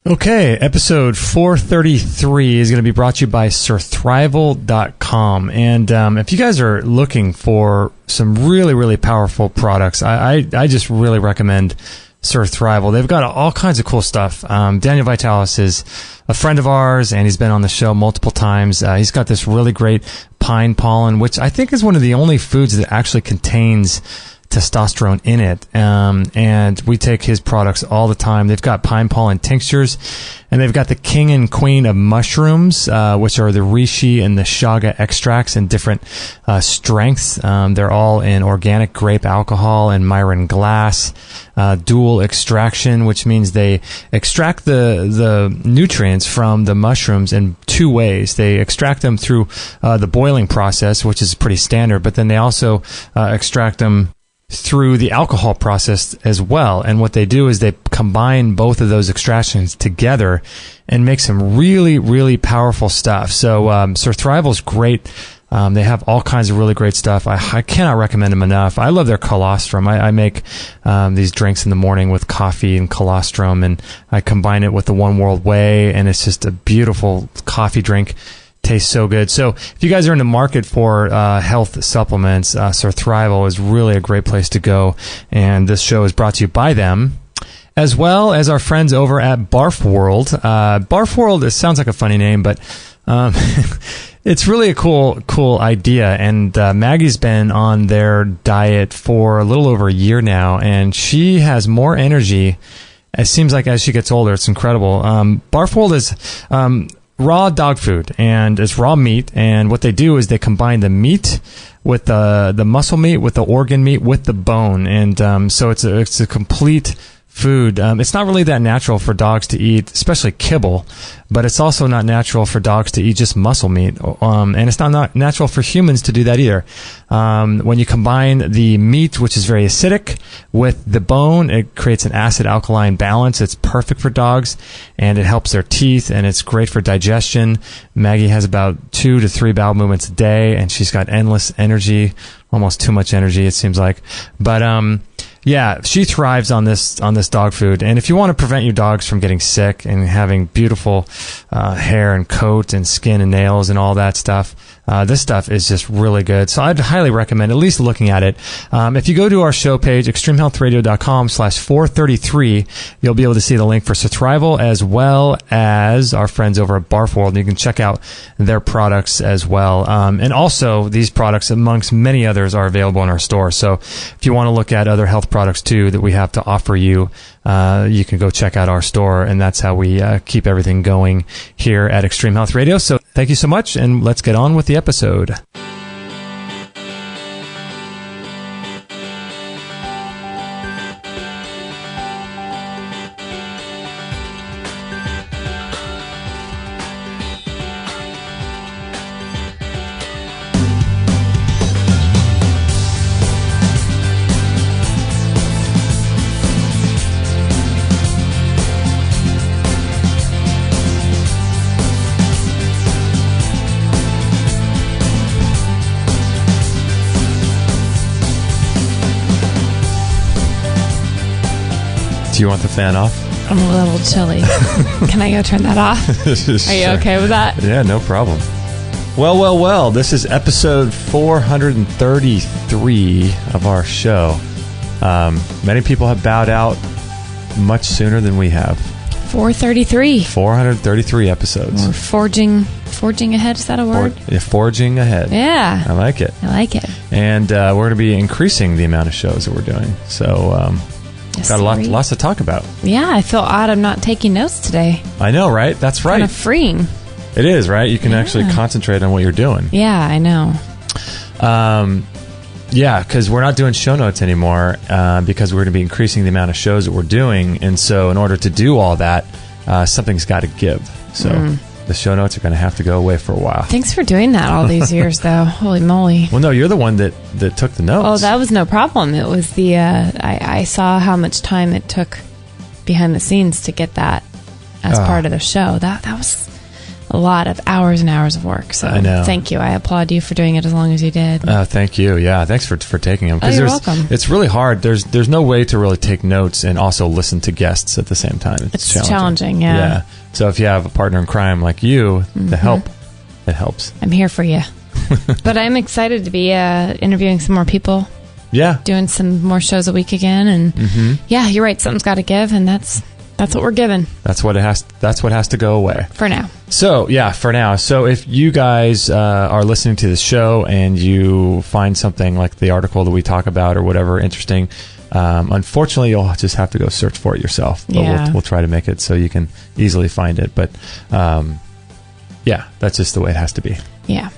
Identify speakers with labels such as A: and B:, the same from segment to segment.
A: Okay, episode 433 is going to be brought to you by surthrival.com. And if you guys are looking for some really, really powerful products, I just really recommend Surthrival. They've got all kinds of cool stuff. Daniel Vitalis is a friend of ours, and he's been on the show multiple times. He's got this really great pine pollen, which I think is one of the only foods that actually contains testosterone in it, and we take his products all the time. They've got pine pollen tinctures, and they've got the king and queen of mushrooms, which are the reishi and the chaga extracts in different strengths. They're all in organic grape alcohol and Myron glass, dual extraction, which means they extract the nutrients from the mushrooms in two ways. They extract them through the boiling process, which is pretty standard, but then they also extract them through the alcohol process as well. And what they do is they combine both of those extractions together and make some really, really powerful stuff. So Surthrival is great. They have all kinds of really great stuff. I cannot recommend them enough. I love their colostrum. I make these drinks in the morning with coffee and colostrum, and I combine it with the One World Whey, and it's just a beautiful coffee drink. Tastes so good. So if you guys are in the market for health supplements, Surthrival is really a great place to go. And this show is brought to you by them, as well as our friends over at Barf World. Barf World, it sounds like a funny name, but it's really a cool idea. And Maggie's been on their diet for a little over a year now, and she has more energy. It seems like as she gets older, it's incredible. Barf World is raw dog food, and it's raw meat, and what they do is they combine the meat with the muscle meat, with the organ meat, with the bone, and so it's a complete food. It's not really that natural for dogs to eat, especially kibble, but it's also not natural for dogs to eat just muscle meat, and it's not natural for humans to do that either. When you combine the meat, which is very acidic, with the bone, it creates an acid-alkaline balance. It's perfect for dogs, and it helps their teeth, and it's great for digestion. Maggie has about 2 to 3 bowel movements a day, and she's got endless energy, almost too much energy, it seems like. But yeah, she thrives on this dog food. And if you want to prevent your dogs from getting sick and having beautiful hair and coat and skin and nails and all that stuff, this stuff is just really good. So I'd highly recommend at least looking at it. If you go to our show page, extremehealthradio.com/433, you'll be able to see the link for Surthrival as well as our friends over at Barf World. You can check out their products as well. And also, these products, amongst many others, are available in our store. So if you want to look at other health products too that we have to offer you, you can go check out our store, and that's how we keep everything going here at Extreme Health Radio. So thank you so much, and let's get on with the episode. Do you want the fan off?
B: I'm a little chilly. Can I go turn that off?
A: Sure.
B: Are you okay with that?
A: Yeah, no problem. Well. This is episode 433 of our show. Many people have bowed out much sooner than we have. 433 episodes.
B: We're forging ahead. Is that a word?
A: Forging ahead.
B: Yeah.
A: I like it. And we're going to be increasing the amount of shows that we're doing. So
B: yes,
A: got lots to talk about.
B: Yeah, I feel odd I'm not taking notes today.
A: I know, right? That's right.
B: Kind of freeing.
A: It is, right? You can actually concentrate on what you're doing.
B: Yeah, I know.
A: Yeah, because we're not doing show notes anymore because we're going to be increasing the amount of shows that we're doing. And so in order to do all that, something's got to give. So the show notes are going to have to go away for a while.
B: Thanks for doing that all these years, though. Holy moly.
A: Well, no, you're the one that took the notes.
B: Oh, that was no problem. It was the I saw how much time it took behind the scenes to get that as part of the show. That was a lot of hours and hours of work. So
A: I know.
B: Thank you. I applaud you for doing it as long as you did.
A: Thank you. Yeah, thanks for taking them.
B: Oh, you're welcome.
A: It's really hard. There's no way to really take notes and also listen to guests at the same time. It's
B: challenging. Yeah.
A: So if you have a partner in crime like you to help, it helps.
B: I'm here for you. But I'm excited to be interviewing some more people.
A: Yeah.
B: Doing some more shows a week again. And yeah, you're right. Something's got to give. And that's what we're given. That's what has to go away. For now. So, yeah, for now. So if you guys are listening to this show and you find something like the article that we talk about or whatever interesting, unfortunately, you'll just have to go search for it yourself. But we'll try to make it so you can easily find it. But, yeah, that's just the way it has to be. Yeah.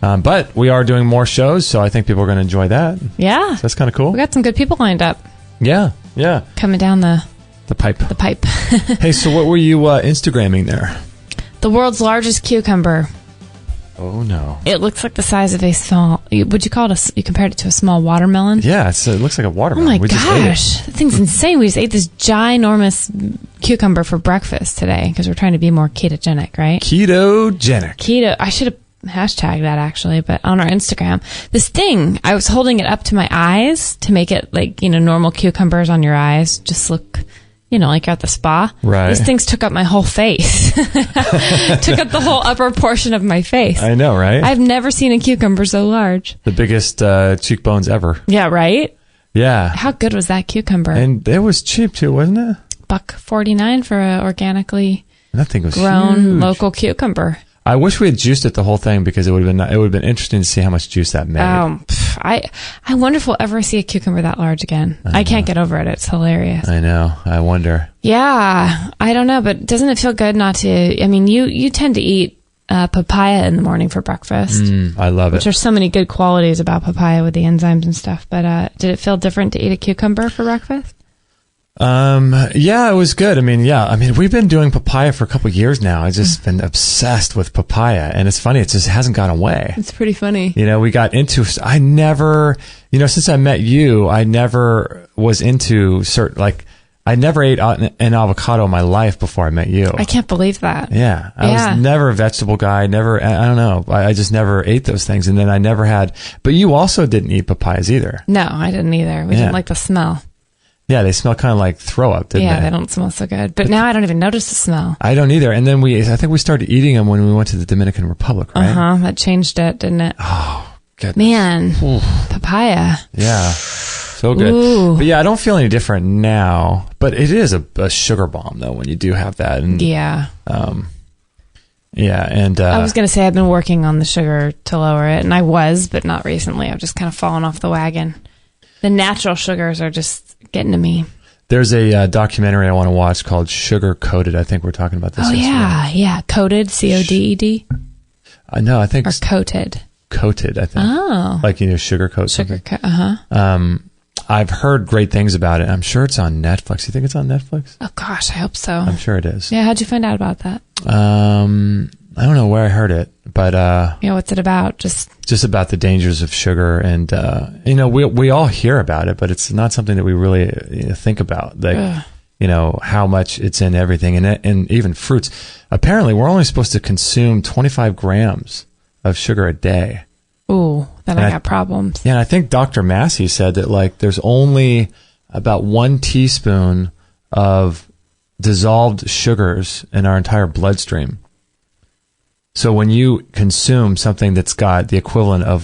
B: But we are doing more shows, so I think people are going to enjoy that. Yeah. So that's kind of cool. We got some good people lined up. Yeah, yeah. Coming down the pipe. The pipe. Hey, so what were you Instagramming there? The world's largest cucumber. Oh, no. It looks like the size of a small... Would you call it you compared it to a small watermelon? Yeah, it looks like a watermelon. Oh, my gosh. That thing's insane. We just ate this ginormous cucumber for breakfast today because we're trying to be more ketogenic, right? Ketogenic. Keto. I should have hashtagged that, actually, but on our Instagram. This thing, I was holding it up to my eyes to make it like, normal cucumbers on your eyes just look... like you're at the spa. Right. These things took up my whole face. Took up the whole upper portion of my face. I know, right? I've never seen a cucumber so large. The biggest cheekbones ever. Yeah, right? Yeah. How good was that cucumber? And it was cheap too, wasn't it? $1.49 for an organically grown local cucumber. I wish we had juiced it the whole thing because it would have been interesting to see how much juice that made. I wonder if we'll ever see a cucumber that large again. I can't get over it. It's hilarious. I know. I wonder. Yeah, I don't know, but doesn't it feel good not to? I mean, you tend to eat papaya in the morning for breakfast. I love it. Which there's so many good qualities about papaya with the enzymes and stuff. But did it feel different to eat a cucumber for breakfast? Yeah, it was good. I mean, we've been doing papaya for a couple of years now. I've just been obsessed with papaya, and it's funny. It just hasn't gone away. It's pretty funny. We got into, I never, since I met you, I never was into I never ate an avocado in my life before I met you. I can't believe that. Yeah. I was never a vegetable guy. I don't know. I just never ate those things. And then I never had, but you also didn't eat papayas either. No, I didn't either. We didn't like the smell. Yeah, they smell kind of like throw up, didn't they? Yeah, they don't smell so good. But now I don't even notice the smell. I don't either. And then I think we started eating them when we went to the Dominican Republic, right? That changed it, didn't it? Oh, goodness. Man, papaya. Yeah, so good. Ooh. But yeah, I don't feel any different now. But it is a sugar bomb, though, when you do have that. And, yeah. Yeah, and... I was going to say I've been working on the sugar to lower it, and I was, but not recently. I've just kind of fallen off the wagon. The natural sugars are just getting to me. There's a documentary I want to watch called Sugar Coated. I think we're talking about this. Oh, yeah. Coated, CODED? No, I think... Or coated. Coated, I think. Oh. Like, sugar coat something. I've heard great things about it. I'm sure it's on Netflix. You think it's on Netflix? Oh, gosh, I hope so. I'm sure it is. Yeah, how'd you find out about that? I don't know where I heard it, but... what's it about? Just about the dangers of sugar, and, we all hear about it, but it's not something that we really think about, like, how much it's in everything, and even fruits. Apparently, we're only supposed to consume 25 grams of sugar a day. Ooh, then I got problems. Yeah, and I think Dr. Massey said that, there's only about 1 teaspoon of dissolved sugars in our entire bloodstream. So when you consume something that's got the equivalent of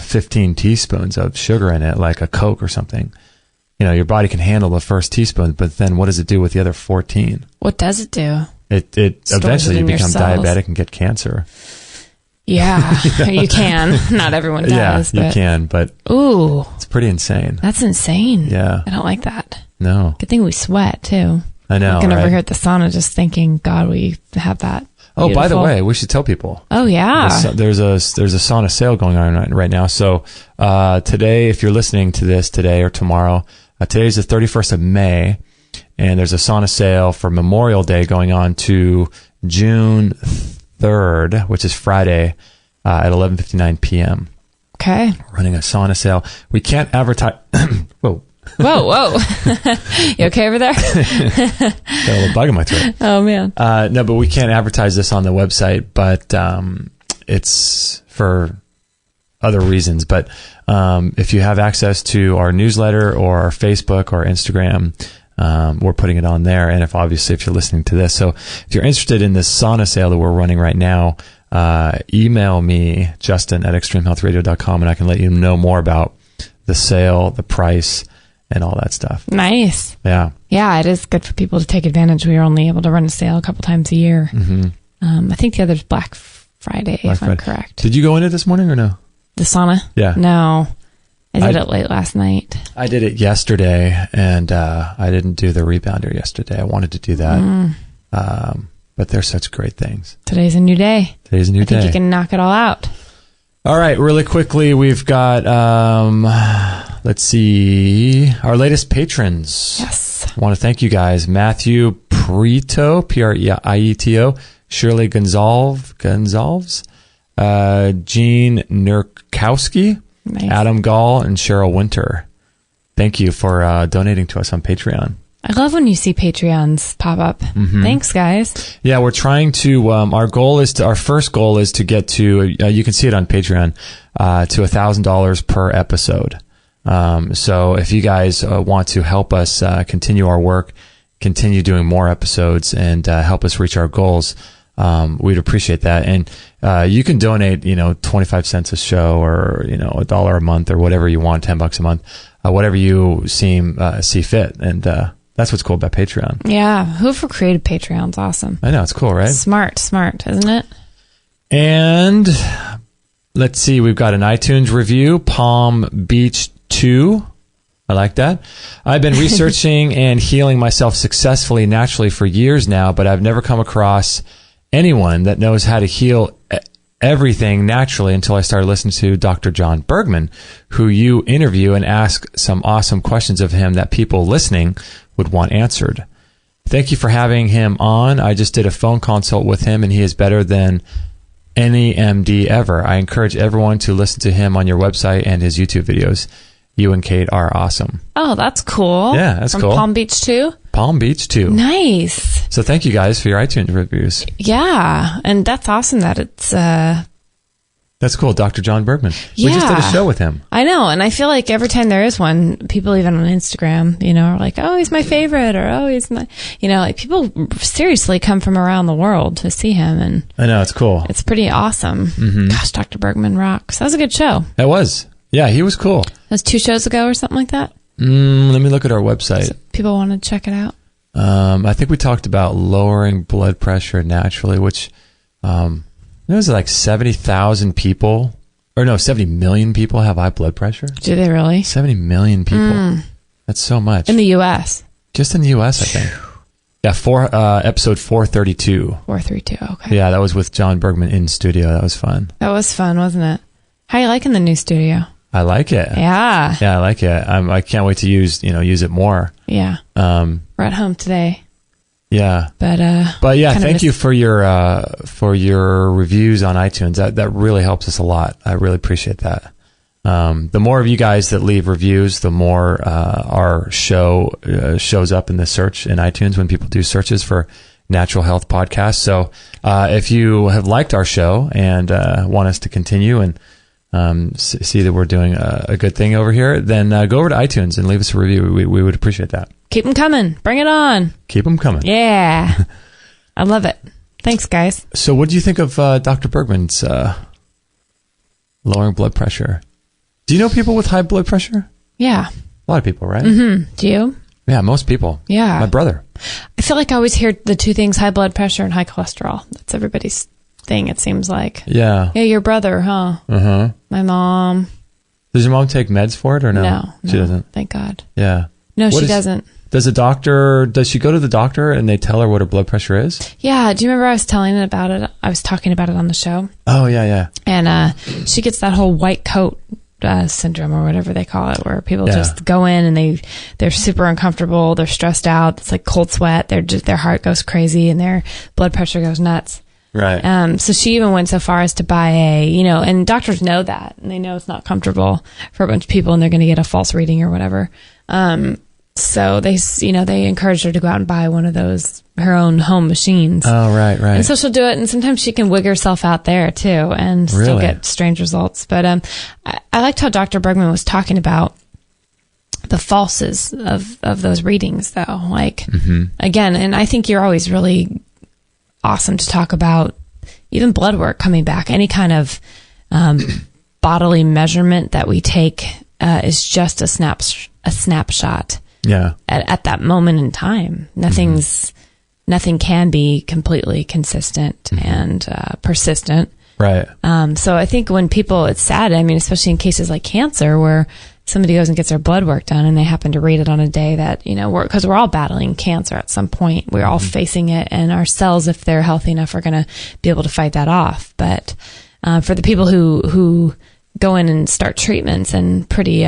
B: 15 teaspoons of sugar in it, like a Coke or something, your body can handle the first teaspoon, but then what does it do with the other 14? What does it do? It eventually you become diabetic and get cancer. Yeah, you can. Not everyone does. Yeah, you can, but ooh, it's pretty insane. That's insane. Yeah. I don't like that. No. Good thing we sweat, too. I know, looking over here at the sauna just thinking, God, we have that. Oh, by the way, we should tell people. Oh, yeah. There's a sauna sale going on right now. So today, if you're listening to this today or tomorrow, today's the 31st of May, and there's a sauna sale for Memorial Day going on to June 3rd, which is Friday at 11:59 p.m. Okay. We're running a sauna sale. We can't advertise. Whoa. Whoa. You okay over there?
A: Got a little bug in my throat.
B: Oh, man.
A: No, but we can't advertise this on the website, but it's for other reasons. But if you have access to our newsletter or our Facebook or Instagram, we're putting it on there. And if you're listening to this, so if you're interested in this sauna sale that we're running right now, email me, Justin at extremehealthradio.com, and I can let you know more about the sale, the price, and all that stuff.
B: Nice.
A: Yeah.
B: Yeah, it is good for people to take advantage. We are only able to run a sale a couple times a year. I think the other's Black Friday, if I'm correct.
A: Did you go in it this morning or no?
B: The sauna?
A: Yeah.
B: No. I did it late last night.
A: I did it yesterday, and I didn't do the rebounder yesterday. I wanted to do that. But they're such great things.
B: Today's a new day.
A: I think
B: you can knock it all out.
A: All right, really quickly, we've got, let's see, our latest patrons.
B: Yes.
A: I want to thank you guys. Matthew Prieto, Prieto, Shirley Gonzalves, Jean Nurkowski, nice. Adam Gall, and Cheryl Winter. Thank you for donating to us on Patreon.
B: I love when you see Patreons pop up. Thanks, guys. Yeah,
A: we're trying to, our first goal is to get to, you can see it on Patreon, to $1,000 per episode. So if you guys want to help us continue our work, continue doing more episodes, and help us reach our goals, we'd appreciate that. And you can donate, 25 cents a show, or $1 a month, or whatever you want, $10 a month, whatever you see fit. And that's what's cool about Patreon.
B: Yeah, whoever created Patreon's awesome.
A: I know, it's cool, right?
B: Smart, isn't it?
A: And let's see, we've got an iTunes review, Palm Beach 2. I like that. I've been researching and healing myself successfully, naturally for years now, but I've never come across anyone that knows how to heal everything naturally until I started listening to Dr. John Bergman, who you interview and ask some awesome questions of him that people listening would want answered. Thank you for having him on. I just did a phone consult with him, and he is better than any MD ever. I encourage everyone to listen to him on your website and his YouTube videos. You and Kate are awesome.
B: Oh, that's cool.
A: Yeah, that's cool.
B: Palm Beach 2?
A: Palm Beach 2.
B: Nice.
A: So thank you guys for your iTunes reviews.
B: Yeah, and that's awesome that it's...
A: That's cool. Dr. John Bergman.
B: Yeah.
A: We just did a show with him.
B: I know, and I feel like every time there is one, people even on Instagram, are like, oh, he's my favorite, or oh, he's my... like people seriously come from around the world to see him, and...
A: I know, it's cool.
B: It's pretty awesome. Gosh, Dr. Bergman rocks. That was a good show.
A: That was. Yeah, he was cool.
B: That was 2 shows ago or something like that?
A: Let me look at our website.
B: So people want to check it out.
A: I think we talked about lowering blood pressure naturally, which there was like 70,000 people, or no, 70 million people have high blood pressure.
B: Do they really?
A: 70 million people. That's so much.
B: In the U.S.?
A: Just in the U.S., I think. Yeah, episode 432.
B: 432, okay.
A: Yeah, that was with John Bergman in studio. That was fun.
B: That was fun, wasn't it? How are you liking the new studio?
A: I like it.
B: Yeah.
A: Yeah, I like it. I can't wait to use it more.
B: Yeah. We're at home today.
A: Yeah.
B: But
A: yeah, thank you for your reviews on iTunes. That really helps us a lot. I really appreciate that. The more of you guys that leave reviews, the more our show shows up in the search in iTunes when people do searches for natural health podcasts. So if you have liked our show and want us to continue and see that we're doing a good thing over here, then go over to iTunes and leave us a review. We would appreciate that.
B: Keep them coming. Bring it on.
A: Keep them coming.
B: Yeah. I love it. Thanks, guys.
A: So what do you think of Dr. Bergman's lowering blood pressure? Do you know people with high blood pressure?
B: Yeah.
A: A lot of people, right?
B: Do you?
A: Yeah, most people.
B: Yeah.
A: My brother.
B: I feel like I always hear the 2 things, high blood pressure and high cholesterol. That's everybody's thing, it seems like.
A: Yeah.
B: Yeah, your brother, huh?
A: Uh-huh.
B: My mom.
A: Does your mom take meds for it or no?
B: No.
A: She doesn't?
B: Thank God.
A: Yeah.
B: No, she doesn't.
A: Does she go to the doctor and they tell her what her blood pressure is?
B: Yeah. Do you remember I was talking about it on the show?
A: Oh, yeah.
B: And she gets that whole white coat syndrome or whatever they call it, where people just go in and they're super uncomfortable, they're stressed out, it's like cold sweat, their heart goes crazy and their blood pressure goes nuts.
A: Right.
B: So she even went so far as to buy and doctors know that, and they know it's not comfortable for a bunch of people, and they're going to get a false reading or whatever. So they encouraged her to go out and buy one of those, her own home machines.
A: Oh, right.
B: And so she'll do it, and sometimes she can wig herself out there too, and still get strange results. But I liked how Dr. Bergman was talking about the falses of those readings, though. Like, again, and I think you're always really awesome to talk about even blood work coming back. Any kind of bodily measurement that we take is just a snapshot.
A: Yeah.
B: At that moment in time, nothing can be completely consistent and persistent.
A: Right.
B: So I think when people, it's sad. I mean, especially in cases like cancer, where somebody goes and gets their blood work done, and they happen to read it on a day that, because we're all battling cancer at some point. We're all facing it, and our cells, if they're healthy enough, are going to be able to fight that off. But for the people who go in and start treatments and pretty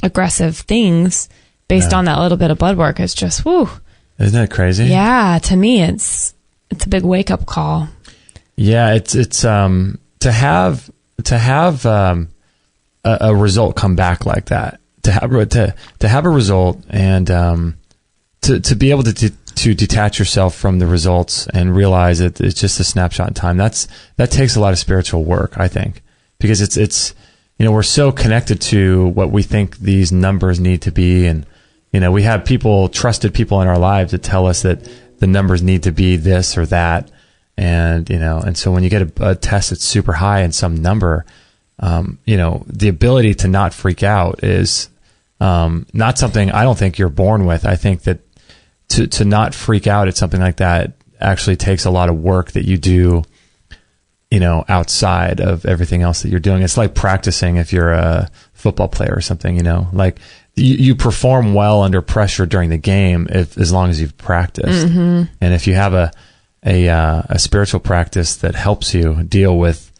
B: aggressive things based on that little bit of blood work, it's just, whoo.
A: Isn't that crazy?
B: Yeah, to me, it's a big wake up call.
A: Yeah, it's to have a result come back like that, to have a result, and to be able to detach yourself from the results and realize that it's just a snapshot in time. That takes a lot of spiritual work, I think, because it's we're so connected to what we think these numbers need to be, and we have trusted people in our lives that tell us that the numbers need to be this or that. And, and so when you get a test that's super high in some number, the ability to not freak out is not something I don't think you're born with. I think that to not freak out at something like that actually takes a lot of work that you do, outside of everything else that you're doing. It's like practicing if you're a football player or something, like you perform well under pressure during the game as long as you've practiced. And if you have a spiritual practice that helps you deal with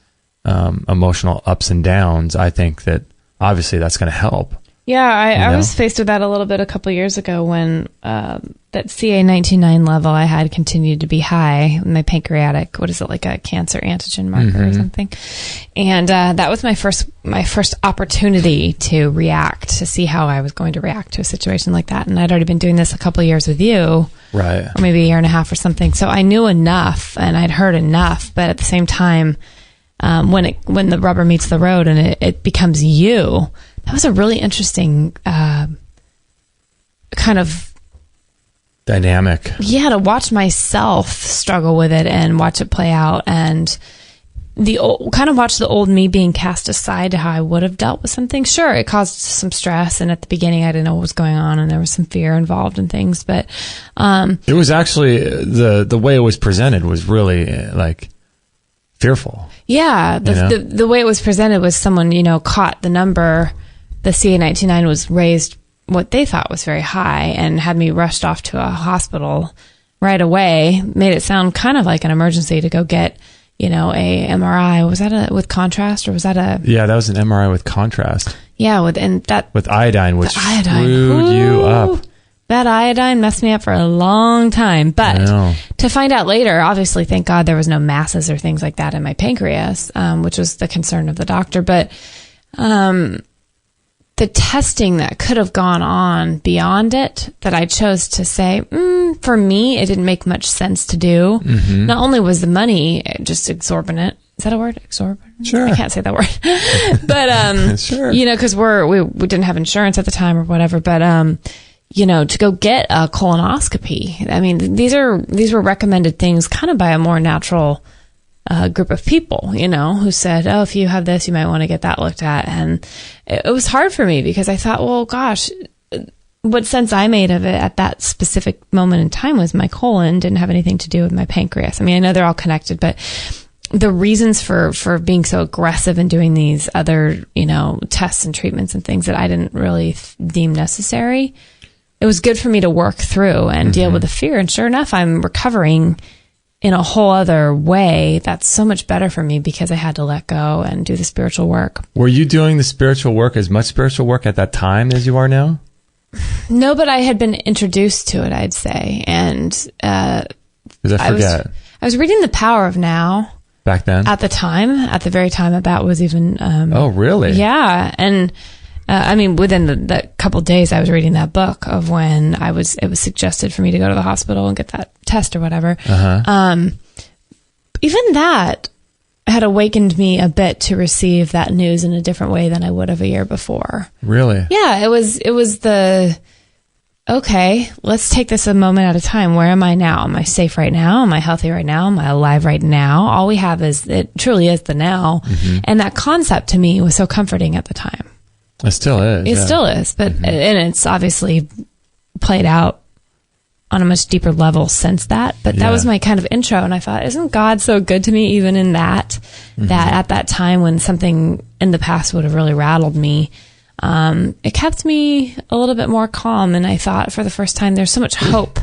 A: emotional ups and downs, I think that obviously that's going to help.
B: Yeah, I was faced with that a little bit a couple of years ago when that CA19-9 level I had continued to be high. My pancreatic, like a cancer antigen marker or something. And that was my first opportunity to react, to see how I was going to react to a situation like that. And I'd already been doing this a couple of years with you.
A: Right.
B: Or maybe a year and a half or something. So I knew enough and I'd heard enough, but at the same time, when the rubber meets the road and it becomes you, that was a really interesting kind of
A: dynamic.
B: Yeah, to watch myself struggle with it and watch it play out, and watch the old me being cast aside to how I would have dealt with something. Sure, it caused some stress, and at the beginning I didn't know what was going on, and there was some fear involved and things, but
A: it was actually the way it was presented was really fearful.
B: Yeah, the way it was presented was someone caught the number. The CA19-9 was raised what they thought was very high and had me rushed off to a hospital right away. Made it sound kind of like an emergency to go get, a MRI. Was that with contrast, or was that a...
A: Yeah, that was an MRI with contrast.
B: Yeah, with
A: iodine, which screwed you up.
B: That iodine messed me up for a long time. But to find out later, obviously, thank God there was no masses or things like that in my pancreas, which was the concern of the doctor. But the testing that could have gone on beyond it, that I chose to say, for me, it didn't make much sense to do. Not only was the money just exorbitant. Is that a word? Exorbitant?
A: Sure.
B: I can't say that word. But,
A: sure.
B: Because we didn't have insurance at the time or whatever. But, to go get a colonoscopy. I mean, these were recommended things kind of by a more natural group of people, who said, oh, if you have this, you might want to get that looked at. And it was hard for me because I thought, well, gosh, what sense I made of it at that specific moment in time was my colon didn't have anything to do with my pancreas. I mean, I know they're all connected, but the reasons for being so aggressive and doing these other, tests and treatments and things that I didn't really deem necessary, it was good for me to work through and deal with the fear. And sure enough, I'm recovering in a whole other way. That's so much better for me because I had to let go and do the spiritual work.
A: Were you doing the spiritual work, as much spiritual work at that time as you are now?
B: No, but I had been introduced to it, I'd say. And
A: I forget.
B: I was reading The Power of Now.
A: Back then?
B: At the very time that was even...
A: oh, really?
B: Yeah. And within the couple days I was reading that book of when it was suggested for me to go to the hospital and get that test or whatever. Even that had awakened me a bit to receive that news in a different way than I would have a year before.
A: Really?
B: Yeah, it was okay, let's take this a moment at a time. Where am I now? Am I safe right now? Am I healthy right now? Am I alive right now? All we have it truly is the now. And that concept to me was so comforting at the time.
A: It still is.
B: It still is, but and it's obviously played out on a much deeper level since that. But that was my kind of intro, and I thought, isn't God so good to me even in that? That at that time when something in the past would have really rattled me, it kept me a little bit more calm. And I thought, for the first time, there's so much hope.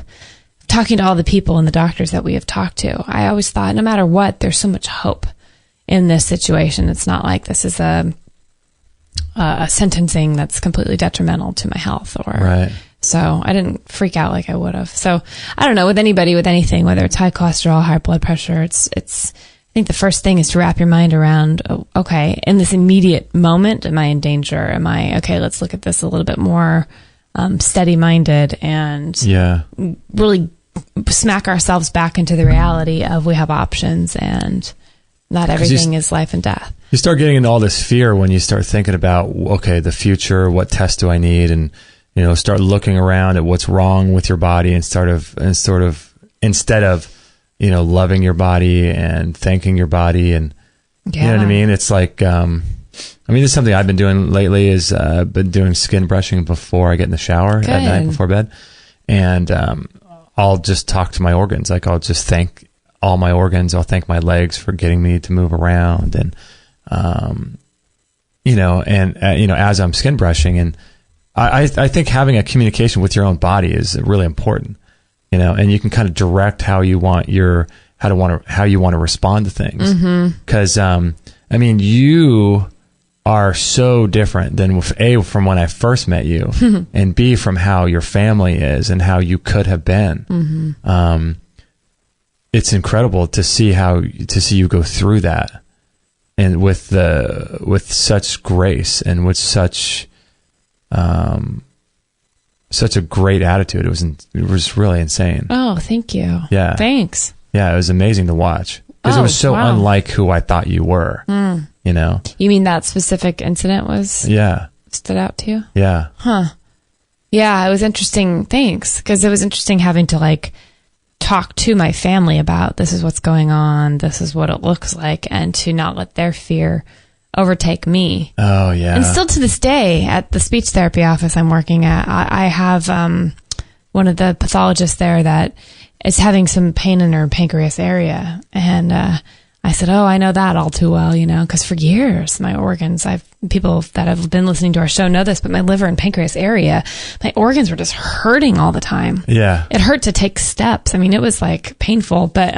B: Talking to all the people and the doctors that we have talked to, I always thought, no matter what, there's so much hope in this situation. It's not like this is a sentencing that's completely detrimental to my health, or so I didn't freak out like I would have. So I don't know, with anybody, with anything, whether it's high cholesterol, high blood pressure, it's I think the first thing is to wrap your mind around, okay, in this immediate moment, am I in danger? Am I okay? Let's look at this a little bit more steady-minded and really smack ourselves back into the reality of we have options and not everything is life and death.
A: You start getting into all this fear when you start thinking about, okay, the future, what test do I need? And, start looking around at what's wrong with your body instead of, loving your body and thanking your body. And you know what I mean? It's like, this is something I've been doing lately is, been doing skin brushing before I get in the shower at night before bed. And, I'll just talk to my organs. Like I'll just thank all my organs. I'll thank my legs for getting me to move around. And, as I'm skin brushing, and I think having a communication with your own body is really important, and you can kind of direct how you want to respond to things. Cause, you are so different than from when I first met you and B, from how your family is and how you could have been. It's incredible to see you go through that, and with such grace and with such a great attitude. It was really insane.
B: Oh, thank you.
A: Yeah.
B: Thanks.
A: Yeah. It was amazing to watch because it was so unlike who I thought you were, You
B: mean that specific incident stood out to you?
A: Yeah.
B: Huh. Yeah. It was interesting. Thanks. Cause it was interesting having to talk to my family about this is what's going on, this is what it looks like, and to not let their fear overtake me.
A: Oh, yeah.
B: And still to this day, at the speech therapy office I'm working at, I have one of the pathologists there that is having some pain in her pancreas area. And I said, oh, I know that all too well, because for years, my organs, people that have been listening to our show know this, but my liver and pancreas area, my organs were just hurting all the time.
A: Yeah.
B: It hurt to take steps. It was painful, but,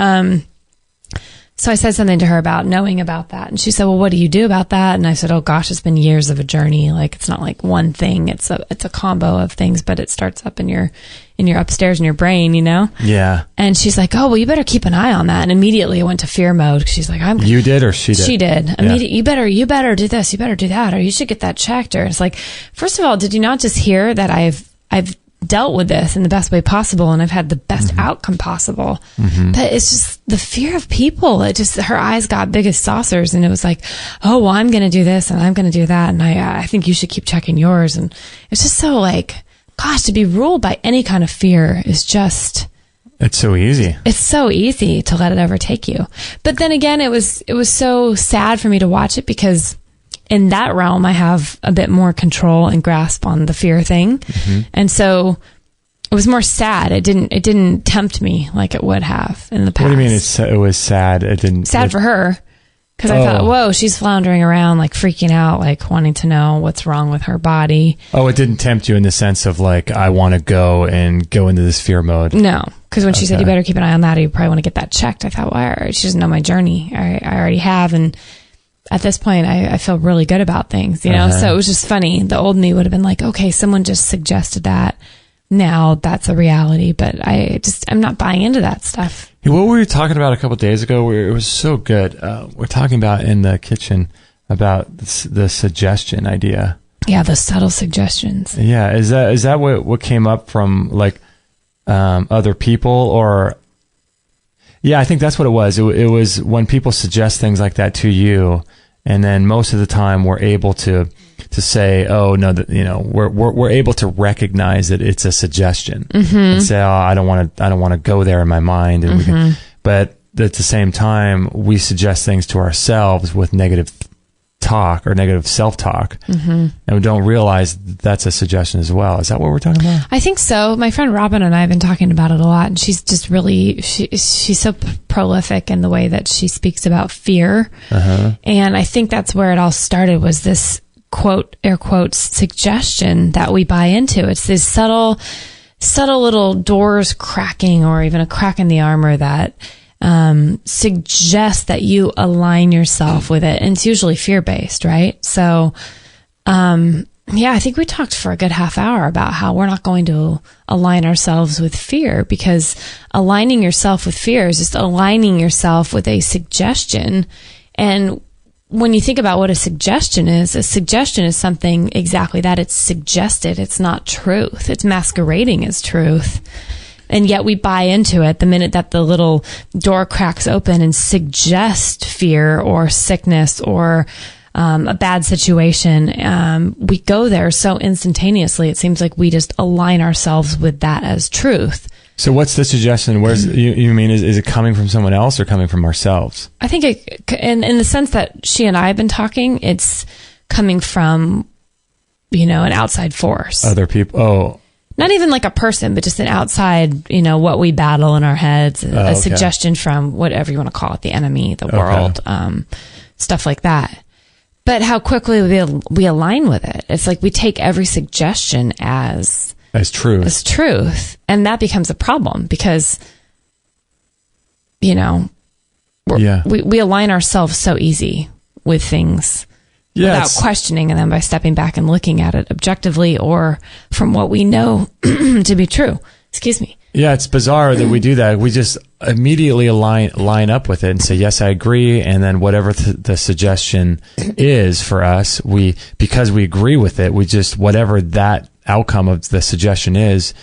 B: so I said something to her about knowing about that. And she said, well, what do you do about that? And I said, oh gosh, it's been years of a journey. It's not like one thing. It's a combo of things, but it starts up in your upstairs in your brain,
A: Yeah.
B: And she's like, oh, well, you better keep an eye on that. And immediately I went to fear mode. She's like,
A: you did, or she did?
B: She did. Immediately, you better do this. You better do that. Or you should get that checked. Or it's like, first of all, did you not just hear that I've dealt with this in the best way possible and I've had the best outcome possible? But it's just the fear of people. Her eyes got big as saucers, and it was like, oh, well, I'm going to do this and I'm going to do that. And I think you should keep checking yours. And it's just so gosh, to be ruled by any kind of fear is just...
A: It's so easy.
B: It's so easy to let it overtake you. But then again, it was so sad for me to watch it, because in that realm, I have a bit more control and grasp on the fear thing. And so it was more sad. It didn't tempt me like it would have in the past.
A: What do you mean it was sad? It didn't...
B: Sad for her. Because I thought, whoa, she's floundering around, freaking out, wanting to know what's wrong with her body.
A: Oh, it didn't tempt you in the sense of I want to go into this fear mode.
B: No, because when she said, you better keep an eye on that, or you probably want to get that checked, I thought, well, she doesn't know my journey. I already have. And at this point, I feel really good about things, So it was just funny. The old me would have been like, okay, someone just suggested that. Now that's a reality, but I'm not buying into that stuff.
A: What were we talking about a couple of days ago? It was so good. We're talking about in the kitchen about the suggestion idea.
B: Yeah, those subtle suggestions.
A: Yeah, is that what came up from like other people, or? Yeah, I think that's what it was. It was when people suggest things like that to you, and then most of the time we're able to say, oh no, we're able to recognize that it's a suggestion and say, oh, I don't want to go there in my mind, and but at the same time we suggest things to ourselves with negative talk or negative self-talk, and we don't realize that's a suggestion as well. Is that what we're talking about?
B: I think so. My friend Robin and I have been talking about it a lot, and she's just really she's so prolific in the way that she speaks about fear, and I think that's where it all started, was this quote, air quotes, suggestion that we buy into. It's these subtle little doors cracking, or even a crack in the armor that suggest that you align yourself with it. And it's usually fear-based, right? So, I think we talked for a good half hour about how we're not going to align ourselves with fear, because aligning yourself with fear is just aligning yourself with a suggestion. And when you think about what a suggestion is something exactly that. It's suggested. It's not truth. It's masquerading as truth. And yet we buy into it the minute that the little door cracks open and suggest fear or sickness or a bad situation. We go there so instantaneously. It seems like we just align ourselves with that as truth.
A: So what's the suggestion? Where's you mean is it coming from someone else or coming from ourselves?
B: I think in the sense that she and I have been talking, it's coming from, an outside force.
A: Other people. Oh.
B: Not even like a person, but just an outside, what we battle in our heads, a suggestion from whatever you want to call it, the enemy, the world, stuff like that. But how quickly we align with it. It's like we take every suggestion as truth. And that becomes a problem because, we align ourselves so easy with things. Without questioning them, by stepping back and looking at it objectively or from what we know to be true. Excuse me.
A: Yeah, it's bizarre that we do that. We just immediately line up with it and say, yes, I agree. And then whatever the suggestion is for us, because we agree with it, we just, whatever that outcome of the suggestion is,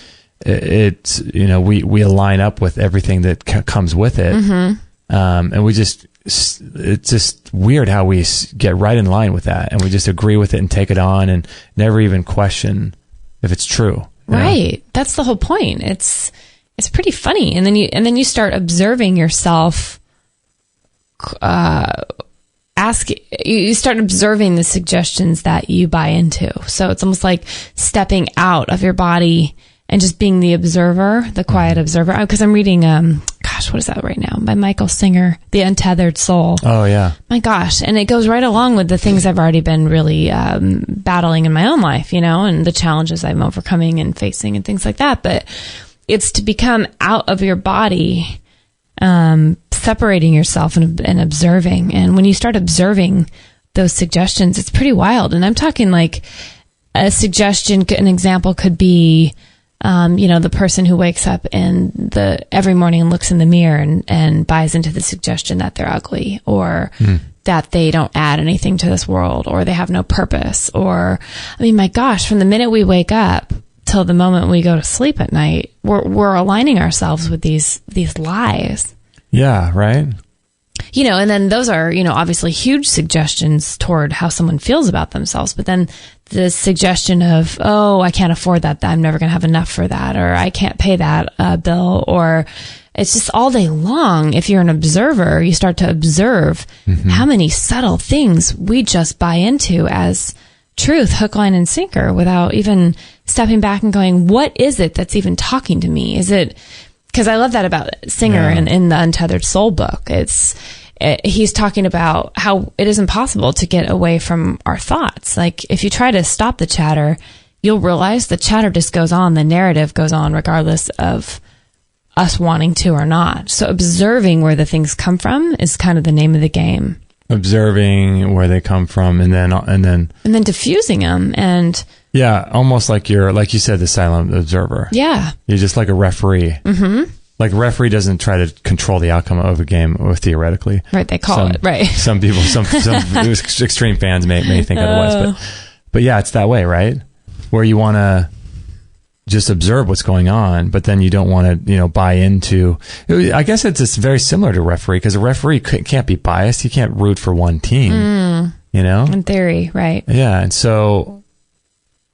A: it's, we align up with everything that comes with it. And we just, it's just weird how we get right in line with that, and we just agree with it and take it on and never even question if it's true.
B: Right. That's the whole point. It's pretty funny. And then you start observing yourself, you start observing the suggestions that you buy into. So it's almost like stepping out of your body and just being the observer, the quiet observer. Because I'm reading, what is that right now? By Michael Singer, The Untethered Soul.
A: Oh, yeah.
B: My gosh. And it goes right along with the things I've already been really battling in my own life, and the challenges I'm overcoming and facing and things like that. But it's to become out of your body, separating yourself and observing. And when you start observing those suggestions, it's pretty wild. And I'm talking like a suggestion, an example could be, the person who wakes up every morning and looks in the mirror and buys into the suggestion that they're ugly, or that they don't add anything to this world, or they have no purpose, or, my gosh, from the minute we wake up till the moment we go to sleep at night, we're aligning ourselves with these lies.
A: Yeah, right.
B: And then those are, obviously huge suggestions toward how someone feels about themselves. But then the suggestion of, oh, I can't afford that. I'm never going to have enough for that. Or I can't pay that bill. Or it's just all day long. If you're an observer, you start to observe how many subtle things we just buy into as truth, hook, line, and sinker, without even stepping back and going, what is it that's even talking to me? Is it... Because I love that about Singer in the Untethered Soul book. He's talking about how it is impossible to get away from our thoughts. Like, if you try to stop the chatter, you'll realize the chatter just goes on. The narrative goes on regardless of us wanting to or not. So observing where the things come from is kind of the name of the game.
A: Observing where they come from, and then
B: diffusing them. And
A: yeah, almost like you said, the silent observer.
B: Yeah, you're
A: just like a referee. Like a referee doesn't try to control the outcome of a game, or theoretically.
B: Right, they call it right.
A: Some people, some extreme fans may think otherwise, But yeah, it's that way, right? Where you want to just observe what's going on, but then you don't want to, buy into. I guess it's very similar to a referee, because a referee can't be biased. He can't root for one team, In
B: theory, right.
A: Yeah, and so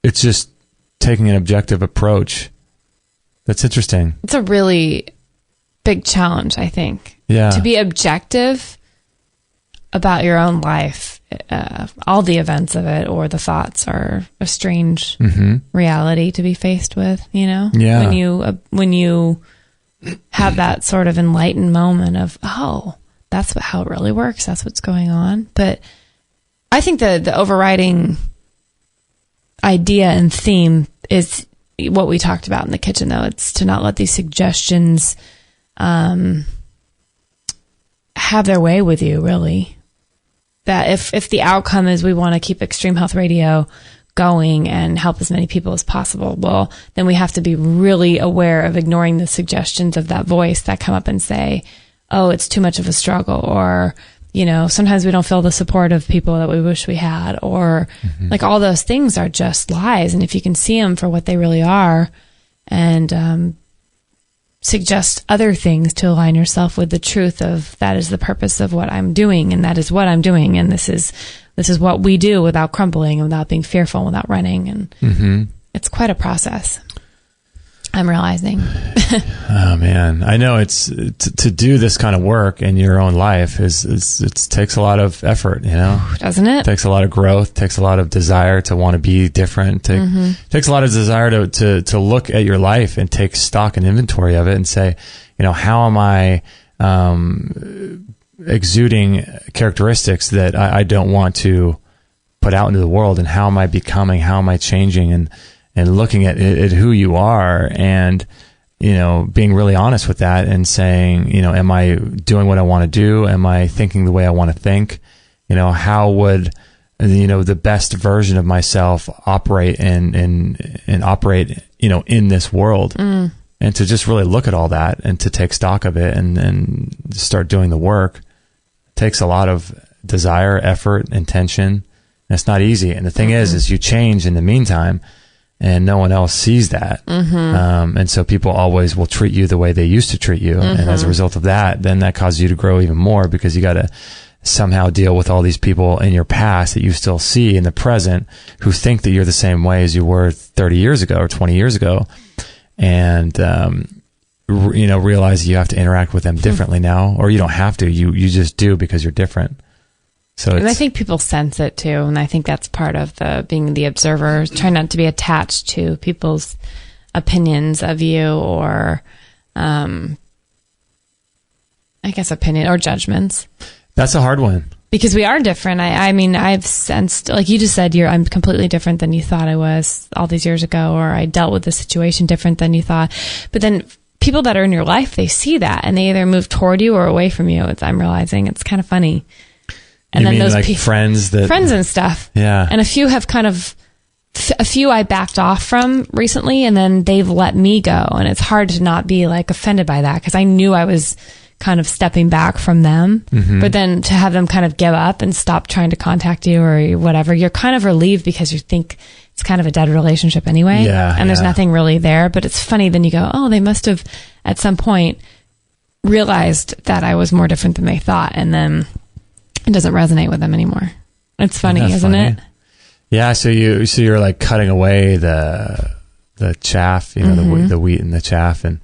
A: it's just taking an objective approach. That's interesting.
B: It's a really big challenge, I think.
A: Yeah.
B: To be objective about your own life, all the events of it or the thoughts are a strange reality to be faced with, Yeah. When you have that sort of enlightened moment of, oh, that's how it really works. That's what's going on. But I think the overriding idea and theme is what we talked about in the kitchen, though. It's to not let these suggestions have their way with you, really. That if the outcome is we want to keep Extreme Health Radio going and help as many people as possible, well, then we have to be really aware of ignoring the suggestions of that voice that come up and say, oh, it's too much of a struggle, or, sometimes we don't feel the support of people that we wish we had, or like all those things are just lies. And if you can see them for what they really are and suggest other things to align yourself with the truth of that is the purpose of what I'm doing, and that is what I'm doing, and this is what we do without crumbling and without being fearful and without running. And it's quite a process, I'm realizing.
A: Oh man, I know it's to do this kind of work in your own life it takes a lot of effort,
B: doesn't it?
A: It takes a lot of growth, takes a lot of desire to want to be different. Takes a lot of desire to look at your life and take stock and inventory of it and say, how am I exuding characteristics that I don't want to put out into the world, and how am I becoming, how am I changing, and looking at who you are, and being really honest with that and saying, am I doing what I want to do? Am I thinking the way I want to think? How would the best version of myself operate and operate in this world? And to just really look at all that and to take stock of it and start doing the work takes a lot of desire, effort, intention. And it's not easy. And the thing is you change in the meantime, and no one else sees that. And so people always will treat you the way they used to treat you. And as a result of that, then that causes you to grow even more, because you got to somehow deal with all these people in your past that you still see in the present who think that you're the same way as you were 30 years ago or 20 years ago. And, realize you have to interact with them differently now, or you don't have to, you just do because you're different. So
B: and I think people sense it too. And I think that's part of being the observer, trying not to be attached to people's opinions of you, or, I guess opinion or judgments.
A: That's a hard one.
B: Because we are different. I mean, I've sensed, like you just said, I'm completely different than you thought I was all these years ago, or I dealt with the situation different than you thought. But then people that are in your life, they see that, and they either move toward you or away from you. I'm realizing it's kind of funny. And
A: you
B: then
A: mean
B: those
A: like friends and
B: stuff.
A: Yeah.
B: And a few have a few I backed off from recently, and then they've let me go. And it's hard to not be like offended by that, because I knew I was kind of stepping back from them. But then to have them kind of give up and stop trying to contact you or whatever, you're kind of relieved, because you think it's kind of a dead relationship anyway.
A: Yeah,
B: and there's nothing really there. But it's funny, then you go, oh, they must have at some point realized that I was more different than they thought. And then it doesn't resonate with them anymore. It's funny, isn't it?
A: Yeah. So you're like cutting away the chaff, the wheat and the chaff, and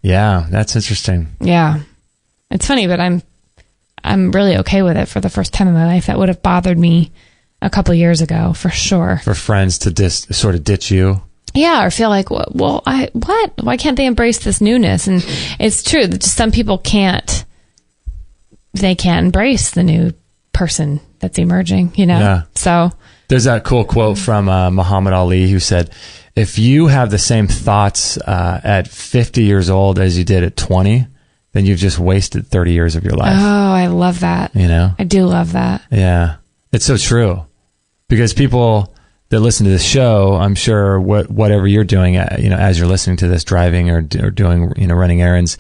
A: yeah, that's interesting.
B: Yeah, it's funny, but I'm really okay with it for the first time in my life. That would have bothered me a couple years ago, for sure. For friends to sort of ditch you. Yeah, or feel like, well, why can't they embrace this newness? And it's true that just some people can't embrace the new person that's emerging, Yeah. So there's that cool quote from Muhammad Ali, who said, if you have the same thoughts at 50 years old as you did at 20, then you've just wasted 30 years of your life. Oh, I love that. I do love that. Yeah. It's so true. Because people that listen to this show, I'm sure whatever you're doing, as you're listening to this, driving or doing, running errands,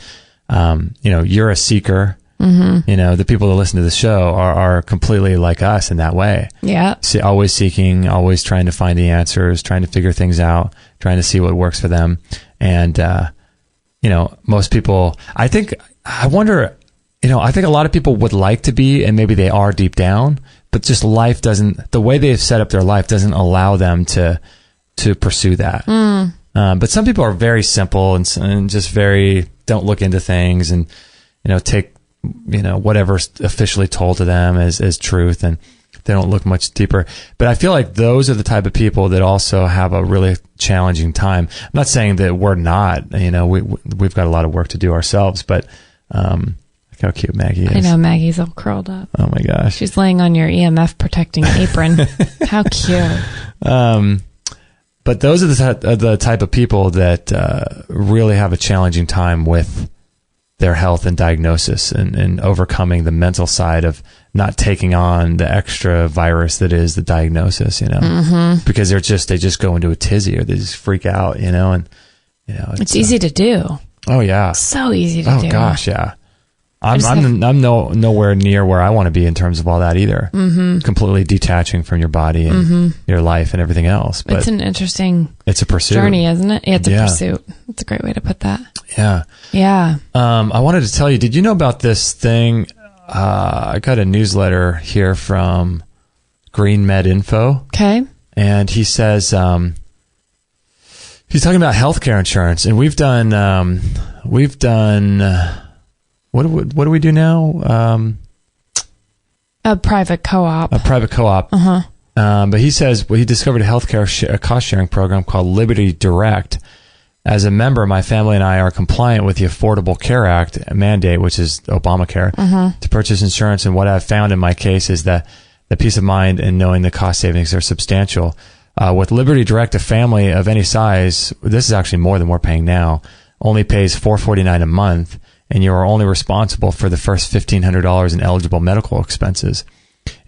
B: you're a seeker. Mm-hmm.
A: You know, the people that listen to the show are completely like us in that way.
B: Yeah.
A: Always seeking, always trying to find the answers, trying to figure things out, trying to see what works for them. And, you know, most people, I think a lot of people would like to be, and maybe they are deep down, but just life doesn't, the way they've set up their life doesn't allow them to pursue that. But some people are very simple and just very, don't look into things and, you know, take, you know, whatever's officially told to them as truth, and they don't look much deeper. But I feel like those are the type of people that also have a really challenging time. I'm not saying that we're not, you know, we've got a lot of work to do ourselves, but, look how cute Maggie is.
B: I know, Maggie's all curled up.
A: Oh my gosh.
B: She's laying on your EMF protecting apron. How cute.
A: But those are the type of people that really have a challenging time with their health and diagnosis, and overcoming the mental side of not taking on the extra virus that is the diagnosis, you know,
B: mm-hmm.
A: because they just go into a tizzy, or they just freak out, you know, and you know,
B: it's easy to do.
A: Oh yeah.
B: So easy to do.
A: Oh gosh. Yeah. I'm nowhere near where I want to be in terms of all that either.
B: Mm-hmm.
A: Completely detaching from your body and
B: mm-hmm.
A: your life and everything else. But
B: it's an interesting
A: it's a pursuit.
B: Journey, isn't it? Yeah, it's a pursuit. That's a great way to put that.
A: Yeah.
B: Yeah.
A: I wanted to tell you, did you know about this thing? I got a newsletter here from Green Med Info.
B: Okay.
A: And he says, he's talking about healthcare insurance, and we've done, what do we do now?
B: A private co-op.
A: Uh-huh. But he says, he discovered a healthcare cost-sharing program called Liberty Direct. As a member, my family and I are compliant with the Affordable Care Act mandate, which is Obamacare, to purchase insurance. And what I've found in my case is that the peace of mind and knowing the cost savings are substantial. With Liberty Direct, a family of any size, this is actually more than we're paying now, only pays $449 a month, and you are only responsible for the first $1,500 in eligible medical expenses.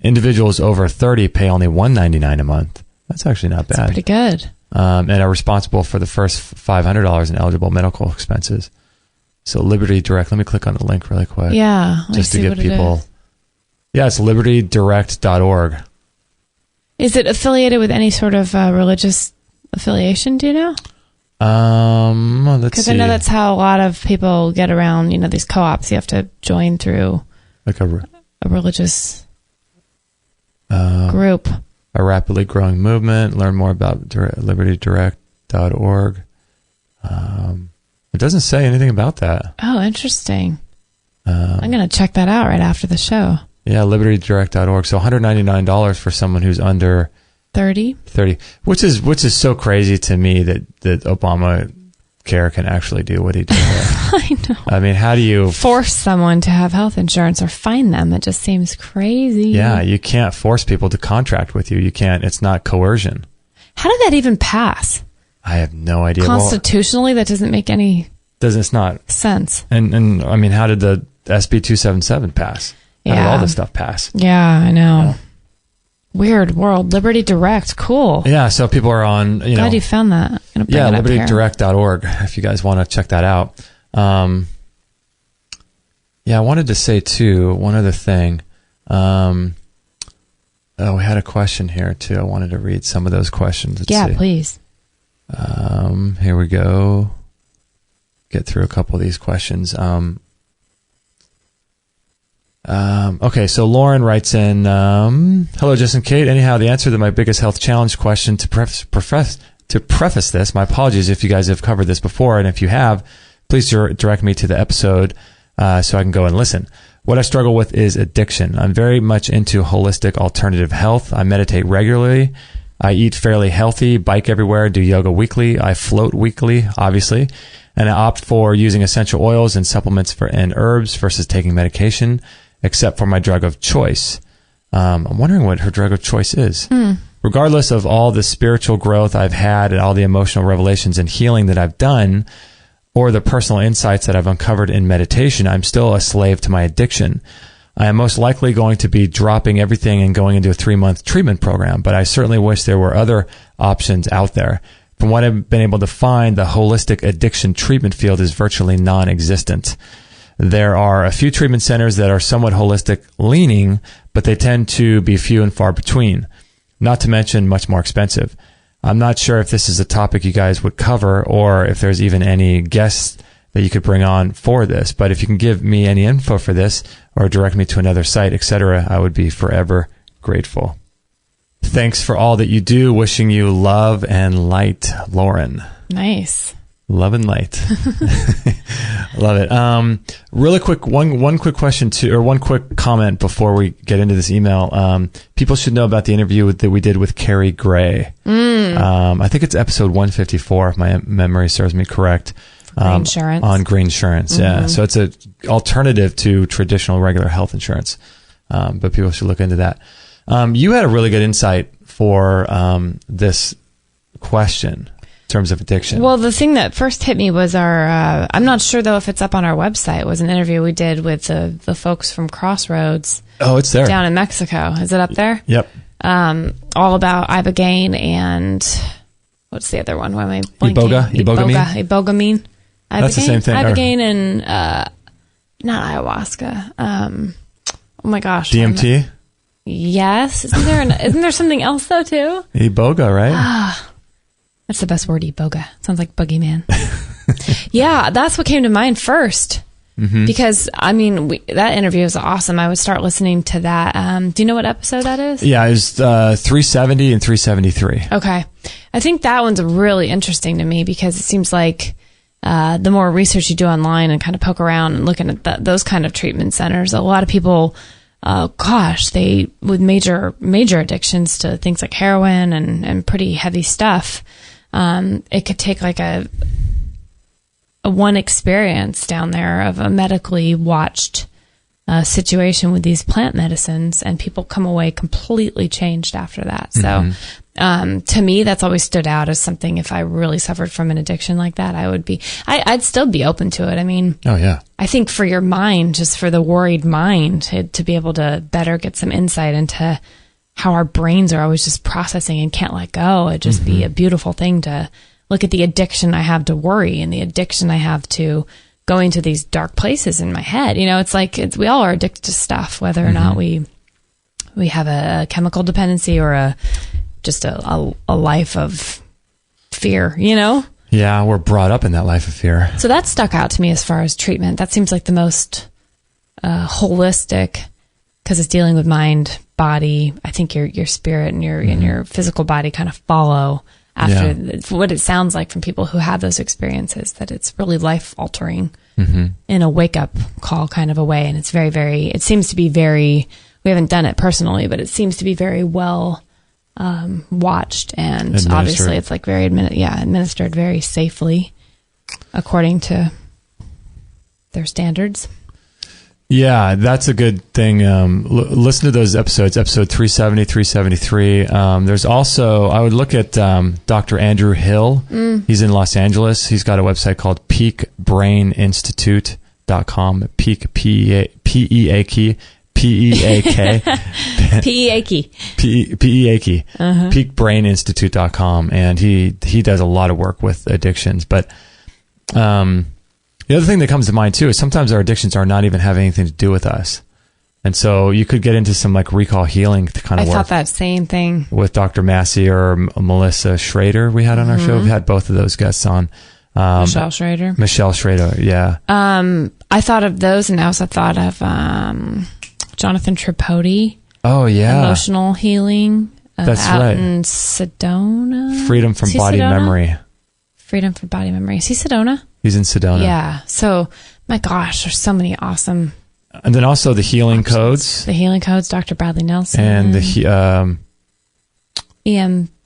A: Individuals over 30 pay only $199 a month. That's actually not bad.
B: That's pretty good.
A: And are responsible for the first $500 in eligible medical expenses. So Liberty Direct, let me click on the link really quick.
B: Yeah.
A: Just to give people. Yeah, it's libertydirect.org.
B: Is it affiliated with any sort of religious affiliation? Do you know?
A: Let's see.
B: Because I know that's how a lot of people get around, you know, these co-ops. You have to join through
A: like a religious
B: group.
A: A rapidly growing movement. Learn more about libertydirect.org. It doesn't say anything about that.
B: Oh, interesting. I'm going to check that out right after the show.
A: Yeah, libertydirect.org. So $199 for someone who's under
B: 30,
A: which is so crazy to me that Obamacare can actually do what he did.
B: I know.
A: I mean, how do you
B: force someone to have health insurance or fine them? It just seems crazy.
A: Yeah, you can't force people to contract with you. You can't. It's not coercion.
B: How did that even pass?
A: I have no idea.
B: Constitutionally, that doesn't make any
A: it's not
B: sense.
A: And I mean, how did the SB 277 pass? How did all this stuff pass?
B: Yeah, I know. Weird world. Liberty Direct. Cool.
A: Yeah, so people are on,
B: Glad you found that.
A: Yeah, libertydirect.org if you guys want to check that out. Yeah, I wanted to say, too, one other thing. We had a question here, too. I wanted to read some of those questions. Let's see.
B: Please.
A: Here we go. Get through a couple of these questions. Okay, so Lauren writes in, hello, Jess and Kate. Anyhow, the answer to my biggest health challenge question to preface this, my apologies if you guys have covered this before, and if you have, please direct me to the episode so I can go and listen. What I struggle with is addiction. I'm very much into holistic alternative health. I meditate regularly. I eat fairly healthy, bike everywhere, do yoga weekly. I float weekly, obviously, and I opt for using essential oils and supplements and herbs versus taking medication, except for my drug of choice. I'm wondering what her drug of choice is. Regardless of all the spiritual growth I've had and all the emotional revelations and healing that I've done, or the personal insights that I've uncovered in meditation, I'm still a slave to my addiction. I am most likely going to be dropping everything and going into a 3-month treatment program, but I certainly wish there were other options out there. From what I've been able to find, the holistic addiction treatment field is virtually non-existent. There are a few treatment centers that are somewhat holistic leaning, but they tend to be few and far between, not to mention much more expensive. I'm not sure if this is a topic you guys would cover or if there's even any guests that you could bring on for this, but if you can give me any info for this or direct me to another site, etc., I would be forever grateful. Thanks for all that you do. Wishing you love and light, Lauren.
B: Nice.
A: Love and light. Love it. Really quick, one quick question too, or one quick comment before we get into this email. People should know about the interview that we did with Carrie Gray. I think it's episode 154, if my memory serves me correct.
B: Green insurance.
A: On green insurance, yeah. So it's an alternative to traditional regular health insurance. But people should look into that. You had a really good insight for this question in terms of addiction.
B: Well, the thing that first hit me was our, I'm not sure though if it's up on our website, was an interview we did with the folks from Crossroads.
A: Oh, it's there.
B: Down in Mexico. Is it up there?
A: Yep.
B: All about ibogaine and what's the other one? Why am I blanking?
A: Ibogamine? That's the same thing.
B: Ibogaine and not ayahuasca. Oh my gosh.
A: DMT?
B: Yes. Isn't there something else though too?
A: Iboga, right?
B: That's the best word, Iboga. Sounds like boogeyman. Yeah, that's what came to mind first. Because, I mean, that interview is awesome. I would start listening to that. Do you know what episode that is?
A: Yeah, it was 370 and 373.
B: Okay. I think that one's really interesting to me because it seems like the more research you do online and kind of poke around and looking at those kind of treatment centers, a lot of people, they with major addictions to things like heroin and pretty heavy stuff, it could take like a one experience down there of a medically watched situation with these plant medicines, and people come away completely changed after that. So to me, that's always stood out as something. If I really suffered from an addiction like that, I'd still be open to it. I mean,
A: oh yeah,
B: I think for your mind, just for the worried mind, to be able to better get some insight into how our brains are always just processing and can't let go, it'd just be a beautiful thing to look at the addiction I have to worry and the addiction I have to going to these dark places in my head. You know, it's like we all are addicted to stuff, whether or not we have a chemical dependency or just a life of fear, you know?
A: Yeah, we're brought up in that life of fear.
B: So that stuck out to me as far as treatment. That seems like the most holistic, because it's dealing with mind, body. I think your spirit and your physical body kind of follow after what it sounds like from people who have those experiences, that it's really life altering in a wake up call kind of a way. And it's very, very, it seems to be very, we haven't done it personally, but it seems to be very well watched, and obviously it's like very administered very safely according to their standards.
A: Yeah, that's a good thing. Listen to those episodes, episode 370, 373. There's also, I would look at Dr. Andrew Hill. He's in Los Angeles. He's got a website called peakbraininstitute.com. Peak, P-E-A-K. P-E-A-K. P-E-A-K. Peakbraininstitute.com. And he does a lot of work with addictions. But the other thing that comes to mind too is sometimes our addictions are not even having anything to do with us. And so you could get into some like recall healing kind of work.
B: I thought that same thing.
A: With Dr. Massey or Melissa Schrader we had on our show. We've had both of those guests on.
B: Michelle Schrader,
A: yeah.
B: I thought of those, and I also thought of Jonathan Tripodi.
A: Oh, yeah.
B: Emotional healing.
A: That's right.
B: In Sedona.
A: Freedom from Body Memory.
B: Freedom from Body Memory. Is he Sedona?
A: He's in Sedona.
B: Yeah. So, my gosh, there's so many awesome.
A: And then also the Healing Codes.
B: The Healing Codes, Dr. Bradley Nelson.
A: And the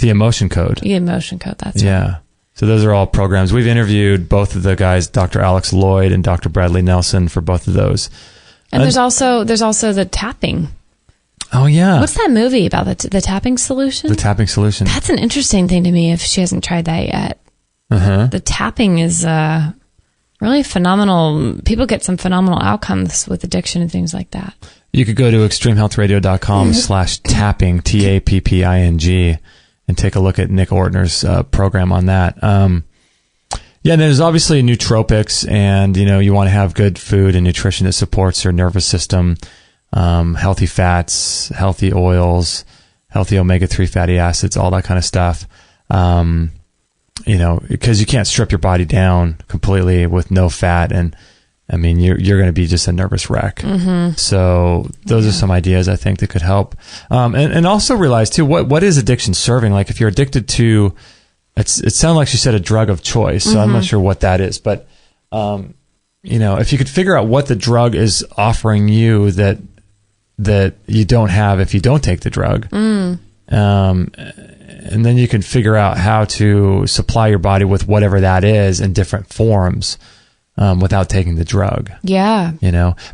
A: Emotion Code.
B: The Emotion Code, that's right.
A: Yeah. So those are all programs. We've interviewed both of the guys, Dr. Alex Lloyd and Dr. Bradley Nelson, for both of those.
B: And there's also the tapping.
A: Oh, yeah.
B: What's that movie about, the tapping solution?
A: The tapping solution.
B: That's an interesting thing to me if she hasn't tried that yet. The tapping is really phenomenal. People get some phenomenal outcomes with addiction and things like that. You
A: could go to extremehealthradio.com/tapping, TAPPING, and take a look at Nick Ortner's program on that. Yeah, and there's obviously nootropics, and you want to have good food and nutrition that supports your nervous system, healthy fats, healthy oils, healthy omega-3 fatty acids, all that kind of stuff. Because you can't strip your body down completely with no fat, and I mean you're going to be just a nervous wreck. Mm-hmm. So those are some ideas I think that could help, and also realize too what is addiction serving. Like if you're addicted to, it sounded like she said a drug of choice, so mm-hmm. I'm not sure what that is, but if you could figure out what the drug is offering you that you don't have if you don't take the drug. And then you can figure out how to supply your body with whatever that is in different forms without taking the drug.
B: Yeah.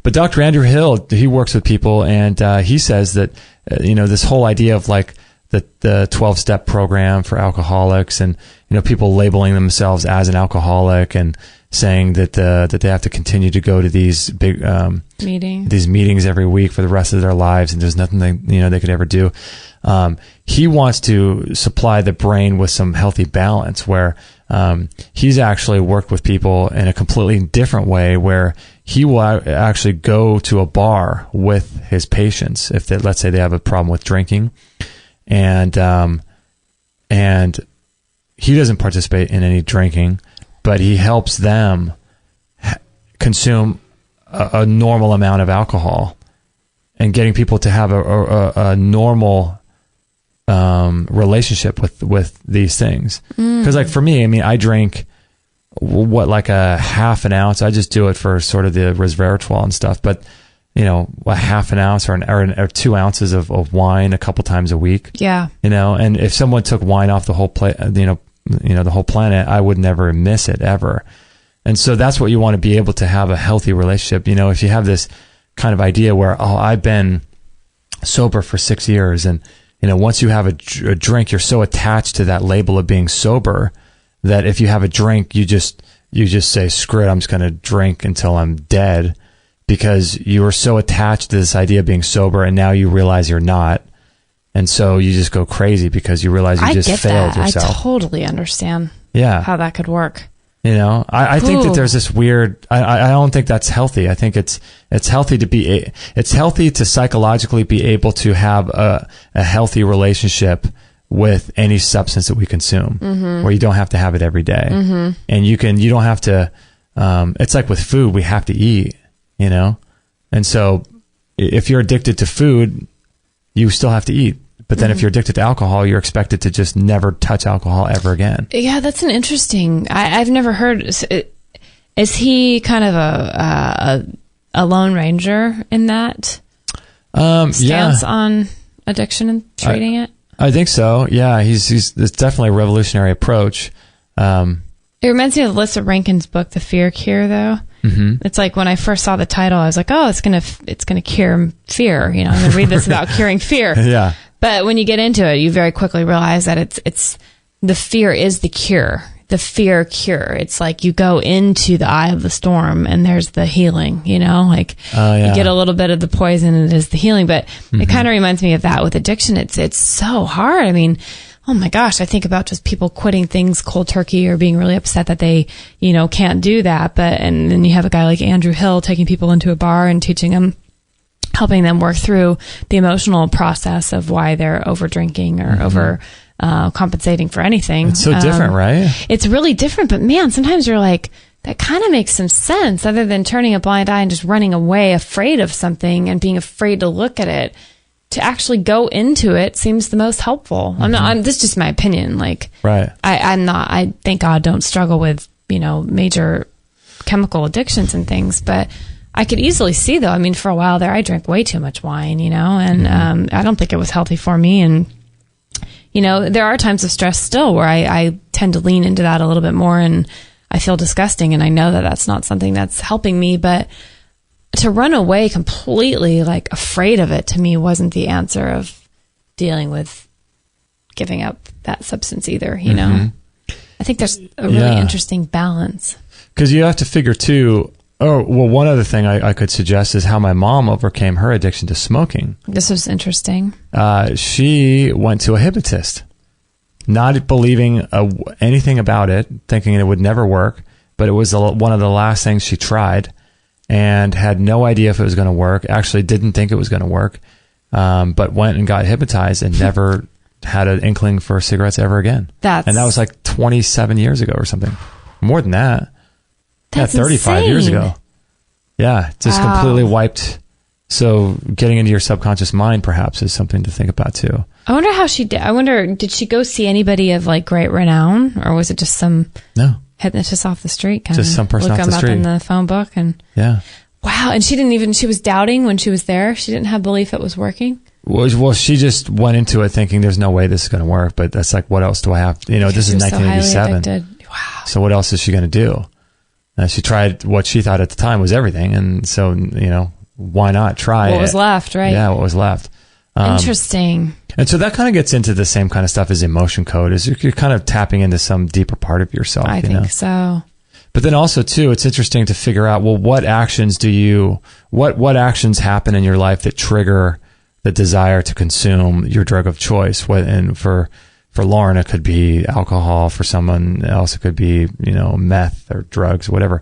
A: But Dr. Andrew Hill, he works with people, and he says that, this whole idea of like the 12-step program for alcoholics, and, people labeling themselves as an alcoholic and saying that they have to continue to go to these big these meetings every week for the rest of their lives, and there's nothing they could ever do. He wants to supply the brain with some healthy balance, where he's actually worked with people in a completely different way, where he will actually go to a bar with his patients if let's say they have a problem with drinking, and he doesn't participate in any drinking, but he helps them consume a normal amount of alcohol, and getting people to have a normal relationship with these things. Because like for me, I mean, I drink like a half an ounce. I just do it for sort of the resveratrol and stuff, but a half an ounce or 2 ounces of wine a couple times a week.
B: Yeah.
A: And if someone took wine off the whole the whole planet, I would never miss it ever. And so that's what you want to be able to have a healthy relationship. If you have this kind of idea where, I've been sober for 6 years, and once you have a drink, you're so attached to that label of being sober that if you have a drink, you just say, screw it, I'm just going to drink until I'm dead, because you were so attached to this idea of being sober, and now you realize you're not. And so you just go crazy because you realize you just failed yourself.
B: I totally understand how that could work.
A: I think that there's this weird, I don't think that's healthy. I think it's healthy it's healthy to psychologically be able to have a healthy relationship with any substance that we consume, mm-hmm. where you don't have to have it every day. Mm-hmm. And you don't have to, it's like with food, we have to eat, and so if you're addicted to food, you still have to eat. But then if you're addicted to alcohol, you're expected to just never touch alcohol ever again. Yeah,
B: that's an interesting... I've never heard... Is he kind of a lone ranger in that stance on addiction and treating it?
A: I think so. Yeah, it's definitely a revolutionary approach.
B: It reminds me of Alyssa Rankin's book, The Fear Cure, though. Mm-hmm. It's like when I first saw the title, I was like, oh, it's gonna cure fear. I'm gonna read this about curing fear.
A: Yeah.
B: But when you get into it, you very quickly realize that it's the fear is the cure. The fear cure. It's like you go into the eye of the storm and there's the healing, you get a little bit of the poison and it is the healing. But it kind of reminds me of that with addiction. It's so hard. I mean, oh my gosh, I think about just people quitting things cold turkey or being really upset that they, can't do that. And then you have a guy like Andrew Hill taking people into a bar and teaching them, helping them work through the emotional process of why they're over drinking or over compensating for anything.
A: It's so different, right?
B: It's really different, but man, sometimes you're like, that kind of makes some sense, other than turning a blind eye and just running away afraid of something and being afraid to look at it. To actually go into it seems the most helpful. This is just my opinion.
A: Right.
B: I thank God don't struggle with, major chemical addictions and things, but I could easily see, though. I mean, for a while there, I drank way too much wine, and I don't think it was healthy for me. And, there are times of stress still where I tend to lean into that a little bit more, and I feel disgusting. And I know that that's not something that's helping me, but to run away completely, afraid of it, to me, wasn't the answer of dealing with giving up that substance either, I think there's a really interesting balance.
A: Because you have to figure, too... Oh, well, one other thing I could suggest is how my mom overcame her addiction to smoking.
B: This was interesting.
A: She went to a hypnotist. not believing anything about it, thinking it would never work. But it was one of the last things she tried, and had no idea if it was going to work. Actually didn't think it was going to work, but went and got hypnotized and never had an inkling for cigarettes ever again. And that was like 27 years ago or something. More than that.
B: That's
A: 35
B: insane.
A: years ago. Yeah, just completely wiped. So getting into your subconscious mind perhaps is something to think about too.
B: I wonder how she did. I wonder, did she go see anybody of like great renown, or was it just some hypnotist off the street?
A: Just some person off the street.
B: Look them up in the phone book and wow. And she was doubting when she was there. She didn't have belief it was working.
A: Well, she just went into it thinking there's no way this is going to work. But that's like, what else do I have? This is 1987.
B: So wow.
A: So what else is she going to do? She tried what she thought at the time was everything, and so why not try
B: what was left, right?
A: Yeah, what was left.
B: Interesting.
A: And so that kind of gets into the same kind of stuff as emotion code. Is you're kind of tapping into some deeper part of yourself.
B: I think so.
A: But then also too, it's interesting to figure out, well, what actions what actions happen in your life that trigger the desire to consume your drug of choice? And for Lauren, it could be alcohol. For someone else, it could be, meth or drugs, whatever.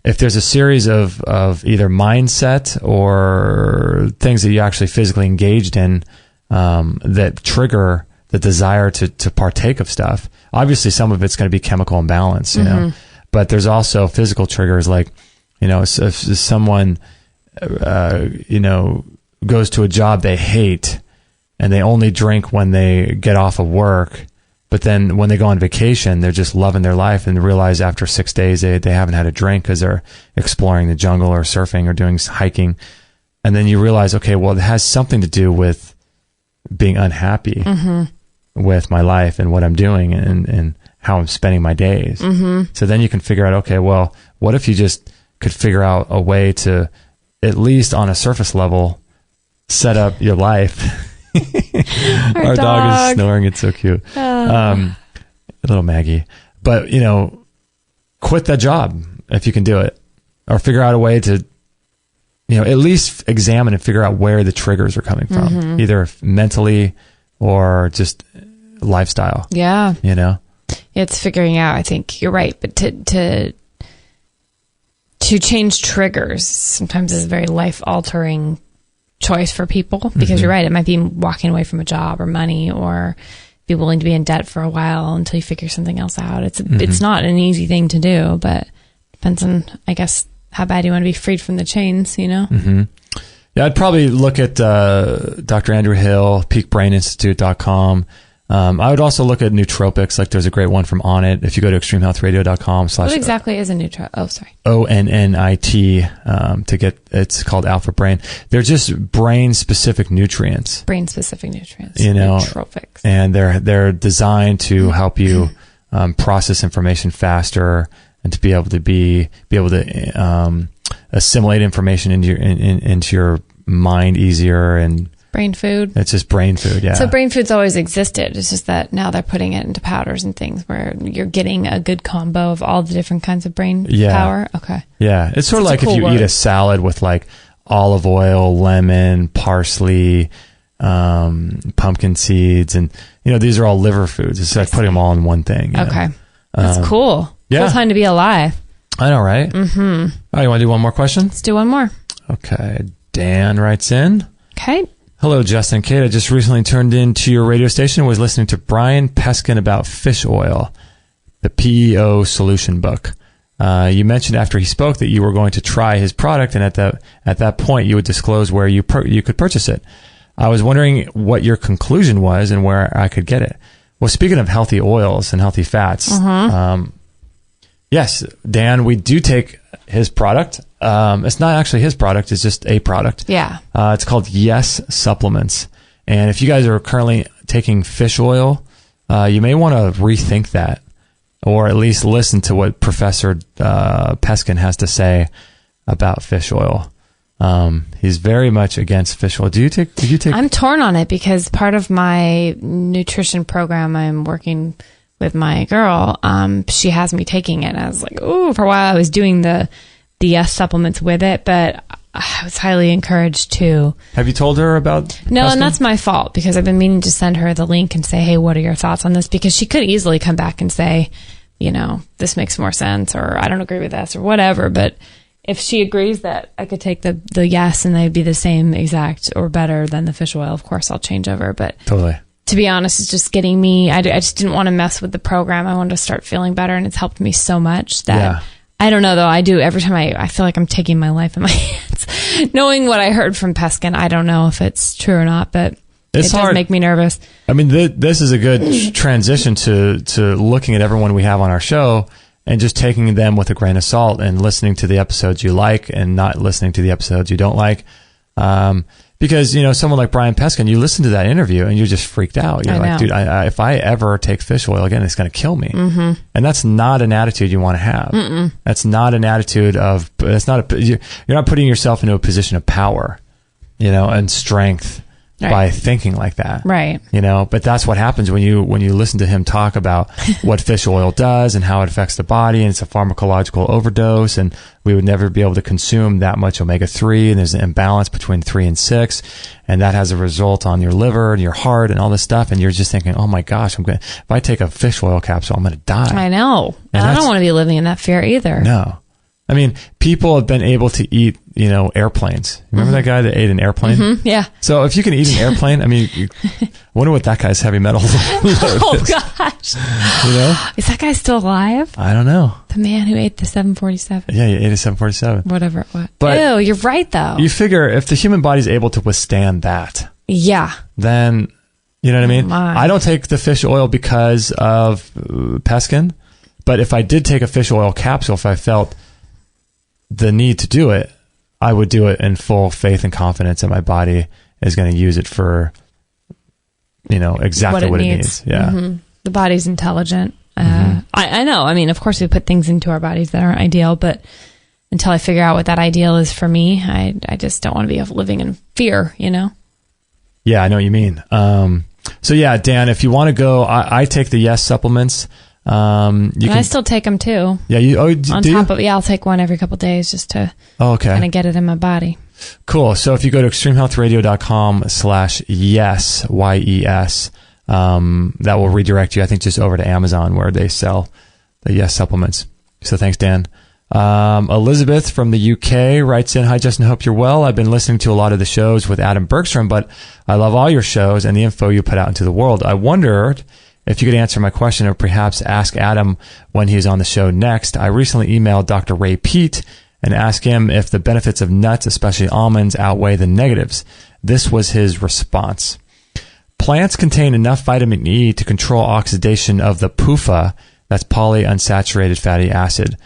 A: If there's a series of either mindset or things that you actually physically engaged in, that trigger the desire to partake of stuff, obviously some of it's going to be chemical imbalance, but there's also physical triggers like, if someone, goes to a job they hate and they only drink when they get off of work, but then when they go on vacation, they're just loving their life and realize after 6 days they haven't had a drink because they're exploring the jungle or surfing or doing hiking. And then you realize, okay, well, it has something to do with being unhappy with my life and what I'm doing and how I'm spending my days. So then you can figure out, okay, well, what if you just could figure out a way to, at least on a surface level, set up your life. Our dog is snoring. It's so cute. Little Maggie. But, quit that job if you can do it, or figure out a way to, at least examine and figure out where the triggers are coming from, either mentally or just lifestyle.
B: Yeah. It's figuring out, I think you're right. But to change triggers sometimes is a very life altering choice for people, because you're right. It might be walking away from a job or money, or be willing to be in debt for a while until you figure something else out. It's not an easy thing to do, but depends on, I guess, how bad you want to be freed from the chains, Yeah,
A: I'd probably look at Dr. Andrew Hill, peakbraininstitute.com. I would also look at nootropics. Like there's a great one from Onnit. If you go to extremehealthradio.com/
B: what exactly is a nootropic? Oh, sorry.
A: ONNIT to get, it's called Alpha Brain. They're just brain specific nutrients. Nootropics. And they're designed to help you process information faster and to be able to assimilate information into your mind easier. And
B: brain food.
A: It's just brain food, yeah.
B: So brain food's always existed. It's just that now they're putting it into powders and things where you're getting a good combo of all the different kinds of brain power. Okay.
A: Yeah. It's sort of like if you eat a salad with like olive oil, lemon, parsley, pumpkin seeds, and these are all liver foods. It's like putting them all in one thing.
B: Okay. That's cool.
A: Yeah.
B: Cool time to be alive.
A: I know, right? Mm-hmm. Oh, you want to do one more question?
B: Let's do one more.
A: Okay. Dan writes in.
B: Okay.
A: Hello, Justin and Kate. I just recently turned into your radio station and was listening to Brian Peskin about fish oil, the PEO solution book. You mentioned after he spoke that you were going to try his product, and at that point you would disclose where you could purchase it. I was wondering what your conclusion was and where I could get it. Well, speaking of healthy oils and healthy fats, yes, Dan, we do take his product. It's not actually his product. It's just a product.
B: Yeah.
A: It's called Yes Supplements. And if you guys are currently taking fish oil, you may want to rethink that, or at least listen to what Professor Peskin has to say about fish oil. He's very much against fish oil. Did you take?
B: I'm torn on it because part of my nutrition program, I'm working with my girl. She has me taking it. And I was like, ooh, for a while I was doing the Yes supplements with it, but I was highly encouraged to.
A: Have you told her about
B: No,
A: Peskin?
B: And that's my fault, because I've been meaning to send her the link and say, hey, what are your thoughts on this? Because she could easily come back and say, this makes more sense, or I don't agree with this, or whatever. But if she agrees that I could take the yes and they'd be the same exact or better than the fish oil, of course I'll change over. But
A: totally.
B: To be honest, it's just getting me, I just didn't want to mess with the program. I wanted to start feeling better, and it's helped me so much that, I don't know though, I do, every time I feel like I'm taking my life in my hands. Knowing what I heard from Peskin, I don't know if it's true or not, but it does make me nervous.
A: I mean, this is a good transition to looking at everyone we have on our show and just taking them with a grain of salt and listening to the episodes you like and not listening to the episodes you don't like. Because, someone like Brian Peskin, you listen to that interview and you're just freaked out. You're like, dude, if I ever take fish oil again, it's going to kill me. Mm-hmm. And that's not an attitude you want to have. Mm-mm. That's not an attitude of, you're not putting yourself into a position of power, and strength. Right. By thinking like that.
B: Right.
A: But that's what happens when you listen to him talk about what fish oil does and how it affects the body, and it's a pharmacological overdose, and we would never be able to consume that much omega-3, and there's an imbalance between 3 and 6, and that has a result on your liver and your heart and all this stuff, and you're just thinking, oh my gosh, if I take a fish oil capsule, I'm going to die.
B: I know. And I don't want to be living in that fear either.
A: No. I mean, people have been able to eat, airplanes. Remember that guy that ate an airplane?
B: Mm-hmm. Yeah.
A: So if you can eat an airplane, I wonder what that guy's heavy metal load
B: Oh,
A: is.
B: gosh.
A: Is
B: that guy still alive?
A: I don't know.
B: The man who ate the 747.
A: Yeah, he ate a 747.
B: Whatever it was.
A: But
B: ew, you're right, though.
A: You figure if the human body's able to withstand that, then, you know what I mean? I don't take the fish oil because of Peskin, but if I did take a fish oil capsule, if I felt the need to do it, I would do it in full faith and confidence that my body is going to use it for, exactly what it needs. Yeah.
B: Mm-hmm. The body's intelligent. I know. I mean, of course we put things into our bodies that aren't ideal, but until I figure out what that ideal is for me, I just don't want to be living in fear,
A: Yeah, I know what you mean. So yeah, Dan, if you want to go, I take the Yes supplements.
B: I still take them too.
A: Yeah,
B: I'll take one every couple of days just to kind of get it in my body.
A: Cool. So if you go to extremehealthradio.com/yes, YES, that will redirect you, I think, just over to Amazon where they sell the Yes supplements. So thanks, Dan. Elizabeth from the UK writes in, hi, Justin, hope you're well. I've been listening to a lot of the shows with Adam Bergstrom, but I love all your shows and the info you put out into the world. I wondered if you could answer my question or perhaps ask Adam when he's on the show next. I recently emailed Dr. Ray Peat and asked him if the benefits of nuts, especially almonds, outweigh the negatives. This was his response. Plants contain enough vitamin E to control oxidation of the PUFA, that's polyunsaturated fatty acid.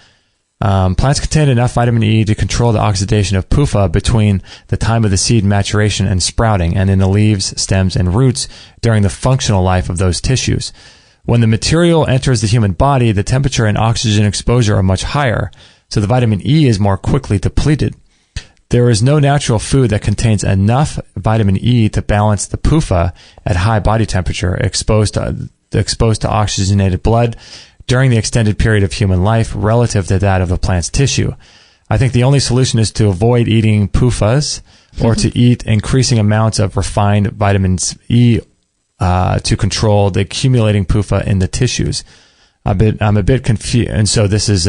A: Plants contain enough vitamin E to control the oxidation of PUFA between the time of the seed maturation and sprouting, and in the leaves, stems, and roots during the functional life of those tissues. When the material enters the human body, the temperature and oxygen exposure are much higher, so the vitamin E is more quickly depleted. There is no natural food that contains enough vitamin E to balance the PUFA at high body temperature exposed to oxygenated blood during the extended period of human life relative to that of the plant's tissue. I think the only solution is to avoid eating PUFAs or to eat increasing amounts of refined vitamins E to control the accumulating PUFA in the tissues. I'm a bit confused. And so this is,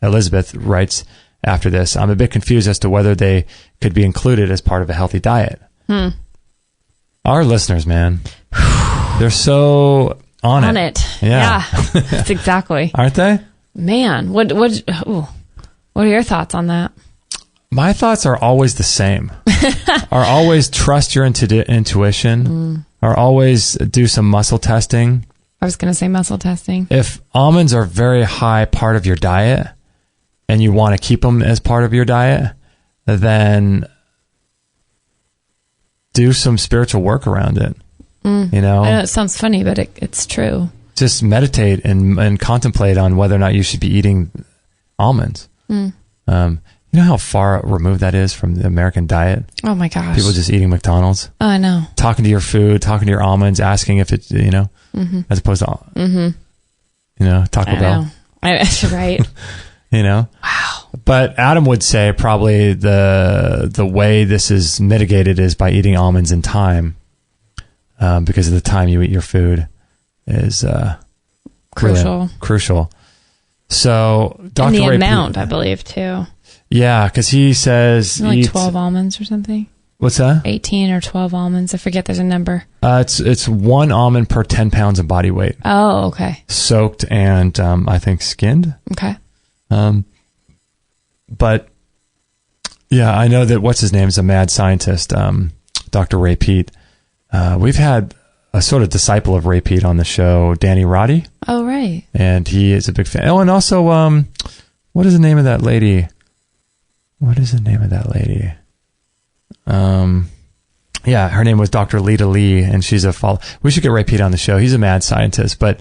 A: Elizabeth writes after this, I'm a bit confused as to whether they could be included as part of a healthy diet. Our listeners, man, they're so on it.
B: Yeah. That's exactly.
A: Aren't they?
B: Man, what are your thoughts on that?
A: My thoughts are always the same. Are always trust your intuition. Or always do some muscle testing.
B: I was going to say muscle testing.
A: If almonds are a very high part of your diet and you want to keep them as part of your diet, then do some spiritual work around it.
B: I know it sounds funny, but it's true.
A: Just meditate and contemplate on whether or not you should be eating almonds. You know how far removed that is from the American diet?
B: Oh my gosh.
A: People just eating McDonald's.
B: Oh, I know.
A: Talking to your food, talking to your almonds, asking if it's, as opposed to, Taco Bell.
B: Right.
A: Wow. But Adam would say probably the way this is mitigated is by eating almonds in time, because of the time you eat your food is
B: crucial.
A: Really crucial. So Dr.
B: And the
A: Ray
B: amount, I believe, too.
A: Yeah, because he says
B: like 12 almonds or something.
A: What's that?
B: 18 or 12 almonds. I forget. There's a number.
A: It's 1 almond per 10 pounds of body weight.
B: Oh, okay.
A: Soaked and I think skinned.
B: Okay.
A: But yeah, I know that what's his name is a mad scientist, Dr. Ray Peat. We've had a sort of disciple of Ray Peat on the show, Danny Roddy.
B: Oh, right.
A: And he is a big fan. Oh, and also, what is the name of that lady? Yeah, her name was Dr. Lita Lee, and she's a follow. We should get Ray Peat on the show. He's a mad scientist, but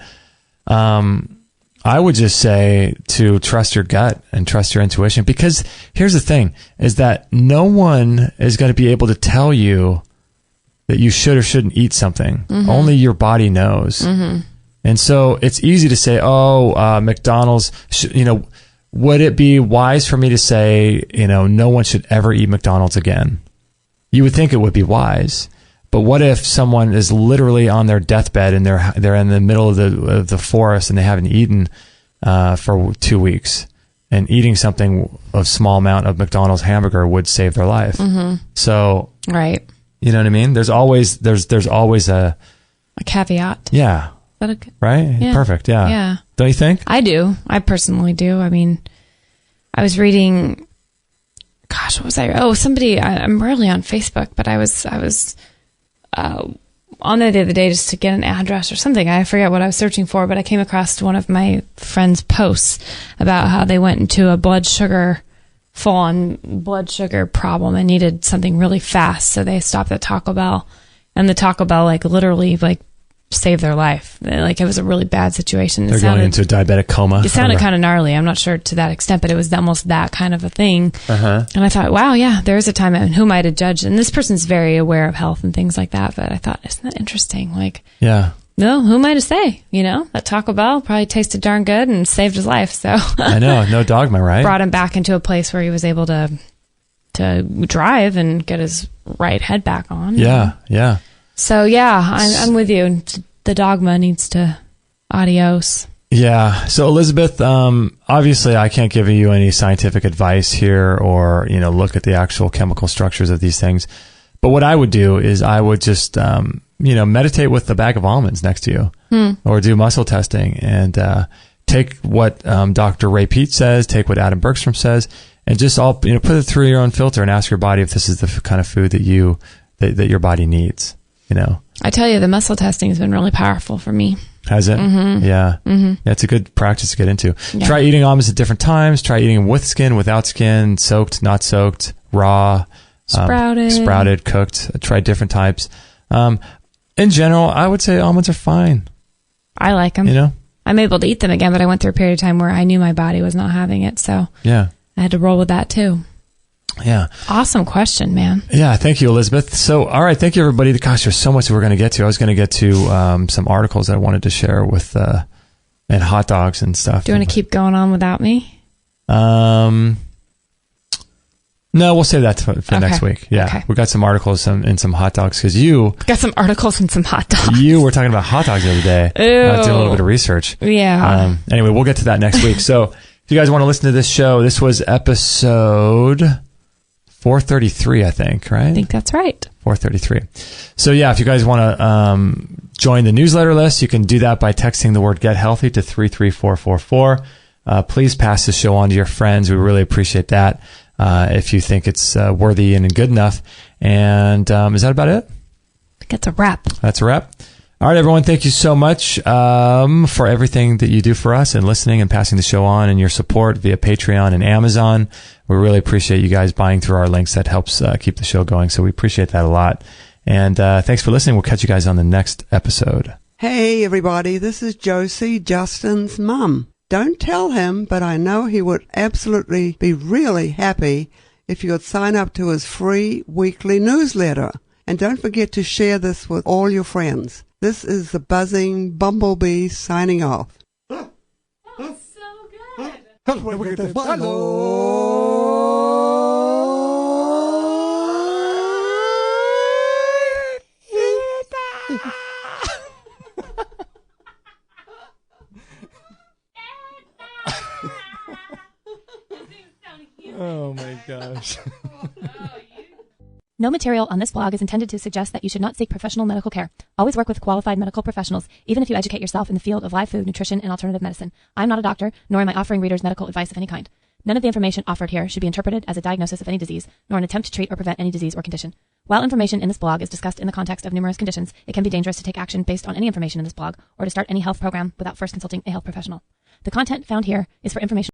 A: I would just say to trust your gut and trust your intuition, because here's the thing, is that no one is going to be able to tell you that you should or shouldn't eat something. Mm-hmm. Only your body knows. Mm-hmm. And so it's easy to say, McDonald's, would it be wise for me to say, no one should ever eat McDonald's again? You would think it would be wise. But what if someone is literally on their deathbed and they're in the middle of the forest and they haven't eaten for 2 weeks, and eating something of small amount of McDonald's hamburger would save their life? Mm-hmm. So,
B: right.
A: You know what I mean? There's always a
B: caveat.
A: Yeah. Right?
B: Yeah.
A: Perfect. Yeah.
B: Yeah.
A: Don't you think?
B: I do. I personally do. I mean, I was reading, gosh, what was I? Oh, somebody, I'm rarely on Facebook, but I was on there the other day just to get an address or something. I forget what I was searching for, but I came across one of my friend's posts about how they went into a full-on blood sugar problem and needed something really fast. So they stopped at Taco Bell, and the Taco Bell, literally, saved their life. It was a really bad situation.
A: They're going into a diabetic coma.
B: It sounded kind of gnarly. I'm not sure to that extent, but it was almost that kind of a thing. Uh-huh. And I thought, wow, yeah, there is a time, and who am I to judge? And this person's very aware of health and things like that. But I thought, isn't that interesting?
A: Yeah.
B: No, who am I to say? That Taco Bell probably tasted darn good and saved his life. So
A: I know, no dogma, right?
B: Brought him back into a place where he was able to drive and get his right head back on.
A: Yeah, yeah.
B: So yeah, I'm with you. The dogma needs to adios.
A: Yeah. So Elizabeth, obviously I can't give you any scientific advice here or, look at the actual chemical structures of these things. But what I would do is I would just, meditate with the bag of almonds next to you or do muscle testing and take what Dr. Ray Peat says, take what Adam Bergstrom says, and just all put it through your own filter and ask your body if this is the kind of food that your body needs.
B: I tell you, the muscle testing has been really powerful for me.
A: Has it? Mm-hmm. Yeah. Mm-hmm. Yeah, it's a good practice to get into. Yeah. Try eating almonds at different times. Try eating them with skin, without skin, soaked, not soaked, raw, sprouted, cooked. Try different types. In general, I would say almonds are fine.
B: I like them. I'm able to eat them again, but I went through a period of time where I knew my body was not having it. So yeah, I had to roll with that too.
A: Yeah.
B: Awesome question, man.
A: Yeah. Thank you, Elizabeth. So, all right. Thank you, everybody. Gosh, there's so much that we're going to get to. I was going to get to some articles that I wanted to share with and hot dogs and stuff.
B: Do you want to keep going on without me?
A: No, we'll save that for next week. Yeah. Okay. We got some articles and some hot dogs because you
B: got some articles and some hot dogs.
A: You were talking about hot dogs the other day.
B: Ew.
A: Doing a little bit of research.
B: Yeah.
A: Anyway, we'll get to that next week. So, if you guys want to listen to this show, this was episode 433, I think, right? I
B: think that's right.
A: 433. So yeah, if you guys want to join the newsletter list, you can do that by texting the word Get Healthy to 33444. Please pass the show on to your friends. We really appreciate that if you think it's worthy and good enough. And is that about it?
B: I think that's a wrap.
A: That's a wrap. All right, everyone, thank you so much for everything that you do for us and listening and passing the show on and your support via Patreon and Amazon. We really appreciate you guys buying through our links. That helps keep the show going, so we appreciate that a lot. And thanks for listening. We'll catch you guys on the next episode.
C: Hey, everybody, this is Josie, Justin's mum. Don't tell him, but I know he would absolutely be really happy if you would sign up to his free weekly newsletter. And don't forget to share this with all your friends. This is the buzzing bumblebee signing off.
B: That's so good.
C: Hello.
A: my gosh.
D: No material on this blog is intended to suggest that you should not seek professional medical care. Always work with qualified medical professionals, even if you educate yourself in the field of live food, nutrition, and alternative medicine. I am not a doctor, nor am I offering readers medical advice of any kind. None of the information offered here should be interpreted as a diagnosis of any disease, nor an attempt to treat or prevent any disease or condition. While information in this blog is discussed in the context of numerous conditions, it can be dangerous to take action based on any information in this blog or to start any health program without first consulting a health professional. The content found here is for information